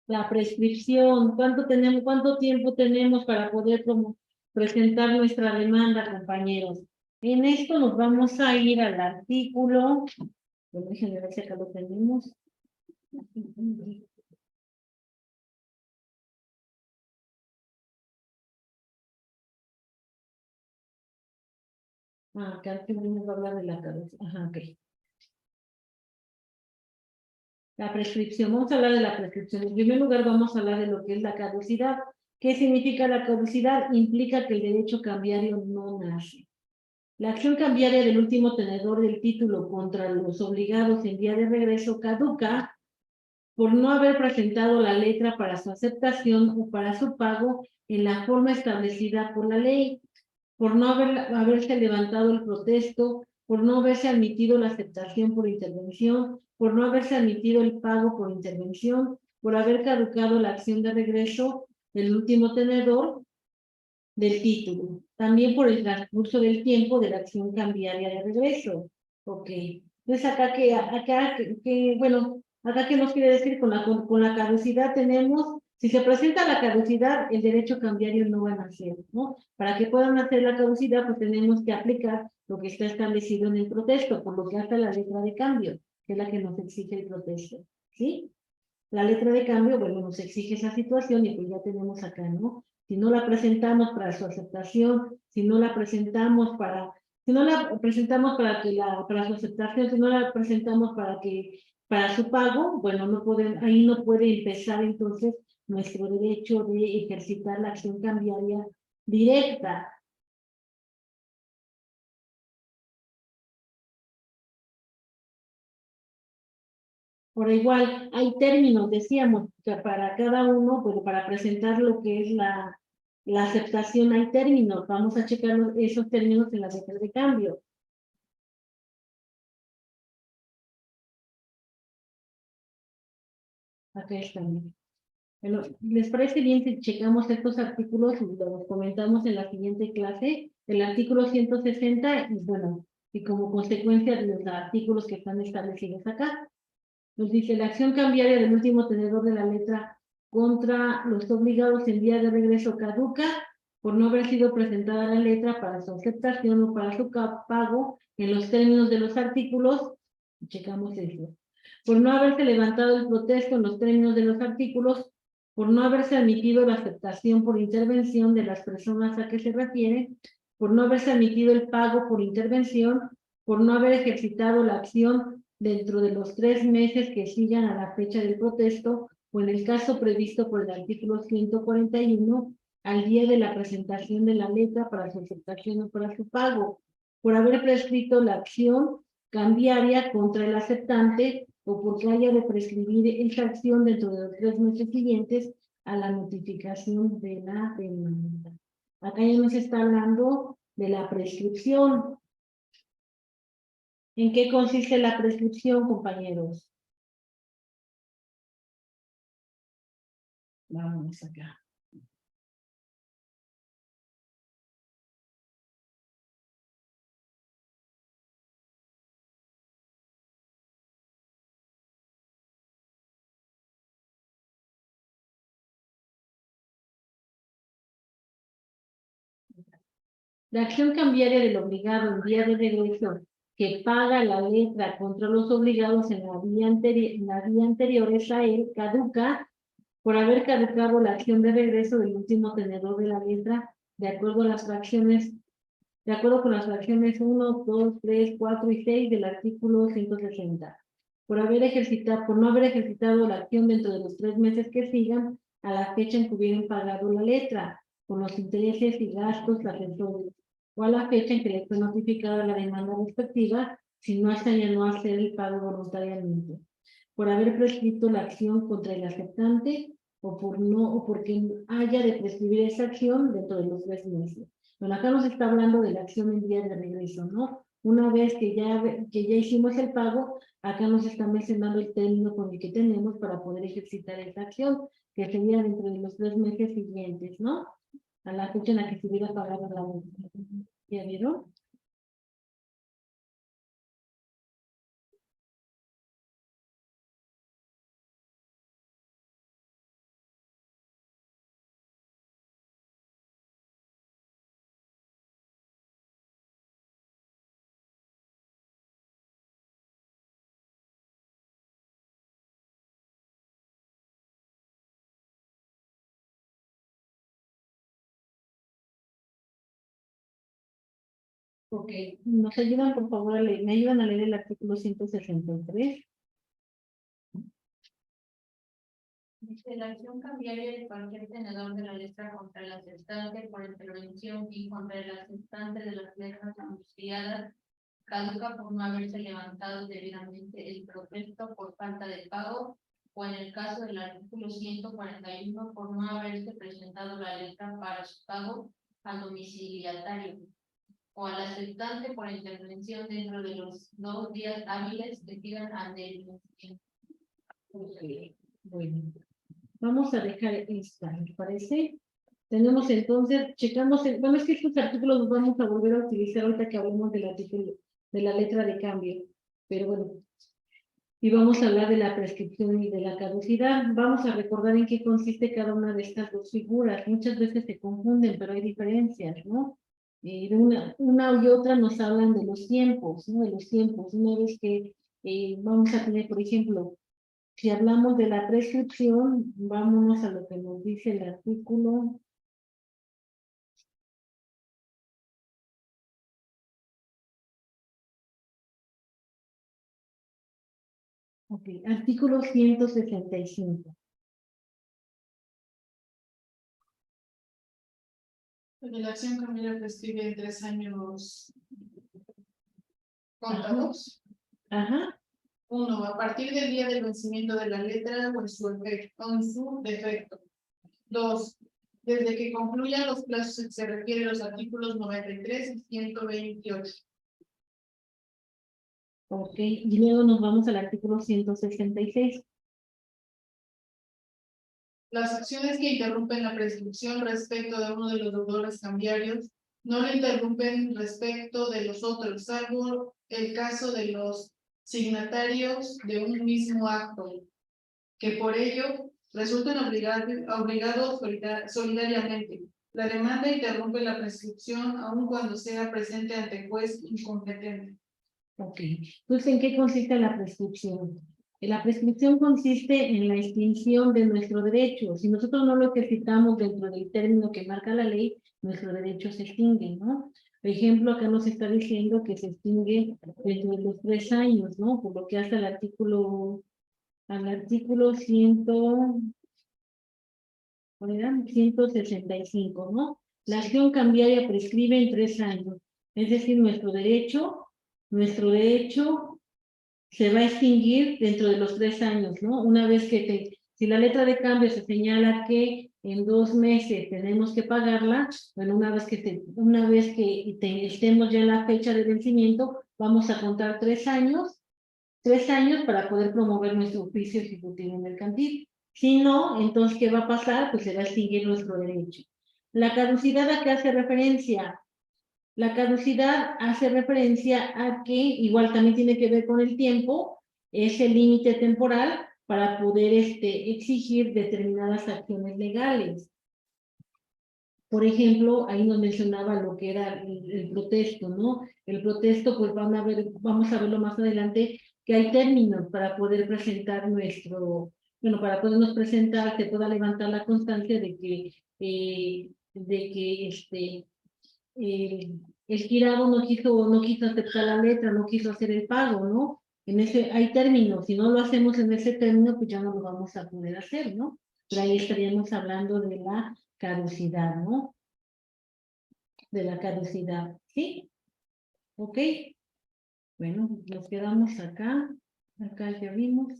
La prescripción, cuánto tiempo tenemos para poder presentar nuestra demanda, compañeros? En esto nos vamos a ir al artículo, déjenme ver si acá lo tenemos. Acá vamos a hablar de la cabeza. Ajá, ok. La prescripción, vamos a hablar de la prescripción. En primer lugar vamos a hablar de lo que es la caducidad. ¿Qué significa la caducidad? Implica que el derecho cambiario no nace. La acción cambiaria del último tenedor del título contra los obligados en vía de regreso caduca por no haber presentado la letra para su aceptación o para su pago en la forma establecida por la ley, por no haberse levantado el protesto, por no haberse admitido la aceptación por intervención, por no haberse admitido el pago por intervención, por haber caducado la acción de regreso del último tenedor del título, también por el transcurso del tiempo de la acción cambiaria de regreso. Ok. Entonces acá bueno, acá que nos quiere decir con la caducidad tenemos, si se presenta la caducidad, el derecho cambiario no va a nacer, ¿no? Para que puedan nacer la caducidad, pues tenemos que aplicar lo que está establecido en el protesto, por lo que hasta la letra de cambio, que es la que nos exige el protesto, ¿sí? La letra de cambio, bueno, nos exige esa situación y pues ya tenemos acá, ¿no? Si no la presentamos para su aceptación, si no la presentamos para para su aceptación, si no la presentamos para su pago, bueno, ahí no puede empezar entonces nuestro derecho de ejercitar la acción cambiaria directa. Por igual, hay términos, decíamos, que para cada uno, pero para presentar lo que es la aceptación hay términos. Vamos a checar esos términos en la letra de cambio. Acá están. Bueno, ¿les parece bien si checamos estos artículos y los comentamos en la siguiente clase? El artículo 160, y bueno, y como consecuencia de los artículos que están establecidos acá. Nos dice, la acción cambiaria del último tenedor de la letra contra los obligados en vía de regreso caduca por no haber sido presentada la letra para su aceptación o para su pago en los términos de los artículos. Checamos eso. Por no haberse levantado el protesto en los términos de los artículos, por no haberse admitido la aceptación por intervención de las personas a que se refiere, por no haberse admitido el pago por intervención, por no haber ejercitado la acción dentro de los 3 meses que sigan a la fecha del protesto, o en el caso previsto por el artículo 141, al día de la presentación de la letra para su aceptación o para su pago, por haber prescrito la acción cambiaria contra el aceptante o porque haya de prescribir esa acción dentro de los 3 meses siguientes a la notificación de la demanda. Acá ya nos está hablando de la prescripción. ¿En qué consiste la prescripción, compañeros? Vamos acá. La acción cambiaria del obligado en vía de regreso que paga la letra contra los obligados en la vía anterior es a él, caduca por haber caducado la acción de regreso del último tenedor de la letra de acuerdo a las fracciones, de acuerdo con las fracciones 1, 2, 3, 4 y 6 del artículo 160. Por no haber ejercitado la acción dentro de los 3 meses que sigan a la fecha en que hubieran pagado la letra, con los intereses y gastos accesorios, o a la fecha en que les fue notificada la demanda respectiva, si no hasta ya no hacer el pago voluntariamente. Por haber prescrito la acción contra el aceptante, o porque haya de prescribir esa acción dentro de los 3 meses. Bueno, acá nos está hablando de la acción en día de regreso, ¿no? Una vez que ya hicimos el pago, acá nos está mencionando el término con el que tenemos para poder ejercitar esa acción, que sería dentro de los 3 meses siguientes, ¿no? A la fecha en la que se hubiera pagado la multa. ¿Ya vieron? Ok, nos ayudan por favor me ayudan a leer el artículo 163. Dice, la acción cambiaria de cualquier tenedor de la letra contra el aceptante por intervención y contra el aceptante de las letras auxiliadas caduca por no haberse levantado debidamente el protesto por falta de pago, o en el caso del artículo 141 por no haberse presentado la letra para su pago al domiciliatario, o al aceptante por intervención dentro de los 2 días hábiles que sigan ante el vencimiento. Ok, bueno. Vamos a dejar esta, ¿me parece? Tenemos entonces, checamos, bueno, es que estos artículos los vamos a volver a utilizar ahorita que hablemos del artículo, de la letra de cambio, pero bueno, y vamos a hablar de la prescripción y de la caducidad. Vamos a recordar en qué consiste cada una de estas dos figuras. Muchas veces se confunden, pero hay diferencias, ¿no? De una y otra nos hablan de los tiempos, ¿no? De los tiempos. Una vez que vamos a tener, por ejemplo, si hablamos de la prescripción, vámonos a lo que nos dice el artículo. Ok, artículo 165. La acción cambiaria prescribe en 3 años contados. Ajá. 1. A partir del día del vencimiento de la letra o en su defecto. 2. Desde que concluyan los plazos que se refieren los artículos 93 y 128. Ok, y luego nos vamos al artículo 166. Las acciones que interrumpen la prescripción respecto de uno de los deudores cambiarios no le interrumpen respecto de los otros, salvo el caso de los signatarios de un mismo acto, que por ello resulten obligados solidariamente. La demanda interrumpe la prescripción aun cuando sea presente ante juez incompetente. Ok, entonces, ¿en qué consiste la prescripción? La prescripción consiste en la extinción de nuestro derecho. Si nosotros no lo ejercitamos dentro del término que marca la ley, nuestro derecho se extingue, ¿no? Por ejemplo, acá nos está diciendo que se extingue dentro de los 3 años, ¿no? Por lo que hasta el artículo 165, ¿no? La acción cambiaria prescribe en 3 años. Es decir, nuestro derecho se va a extinguir dentro de los 3 años, ¿no? Una vez que si la letra de cambio se señala que en 2 meses tenemos que pagarla, bueno, una vez que estemos ya en la fecha de vencimiento, vamos a contar 3 años para poder promover nuestro oficio ejecutivo mercantil. Si no, entonces, ¿qué va a pasar? Pues se va a extinguir nuestro derecho. La caducidad, ¿a qué hace referencia? La caducidad hace referencia a que, igual también tiene que ver con el tiempo, es el límite temporal para poder exigir determinadas acciones legales. Por ejemplo, ahí nos mencionaba lo que era el protesto, ¿no? El protesto, pues vamos a verlo más adelante, que hay términos para poder presentar bueno, para podernos presentar, se pueda levantar la constancia de que el girado no quiso aceptar la letra, no quiso hacer el pago, ¿no? En ese, hay términos, si no lo hacemos en ese término, pues ya no lo vamos a poder hacer, ¿no? Pero ahí estaríamos hablando de la caducidad, ¿no? De la caducidad, ¿sí? ¿Ok? Bueno, nos quedamos acá. Acá ya vimos.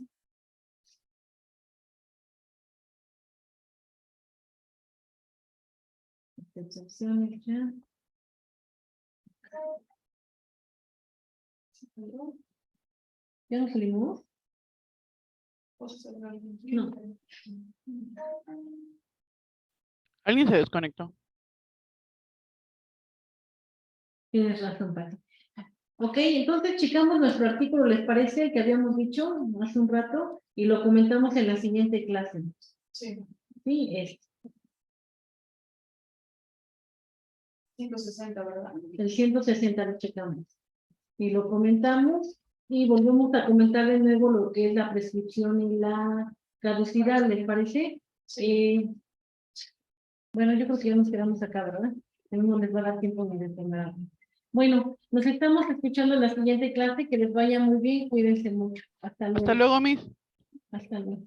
Excepciones ya. ¿Ya nos salimos? No. Alguien se desconectó. Tienes razón, Pati. Ok, entonces checamos nuestro artículo, ¿les parece? Que habíamos dicho hace un rato y lo comentamos en la siguiente clase. Sí, Sí, 160, ¿verdad? el 160 lo checamos. Y lo comentamos y volvemos a comentar de nuevo lo que es la prescripción y la caducidad, ¿les parece? Bueno, yo creo que ya nos quedamos acá, ¿verdad? No les va a dar tiempo ni de tomar. Bueno, nos estamos escuchando en la siguiente clase. Que les vaya muy bien. Cuídense mucho. Hasta luego. Hasta luego, Miss. Hasta luego.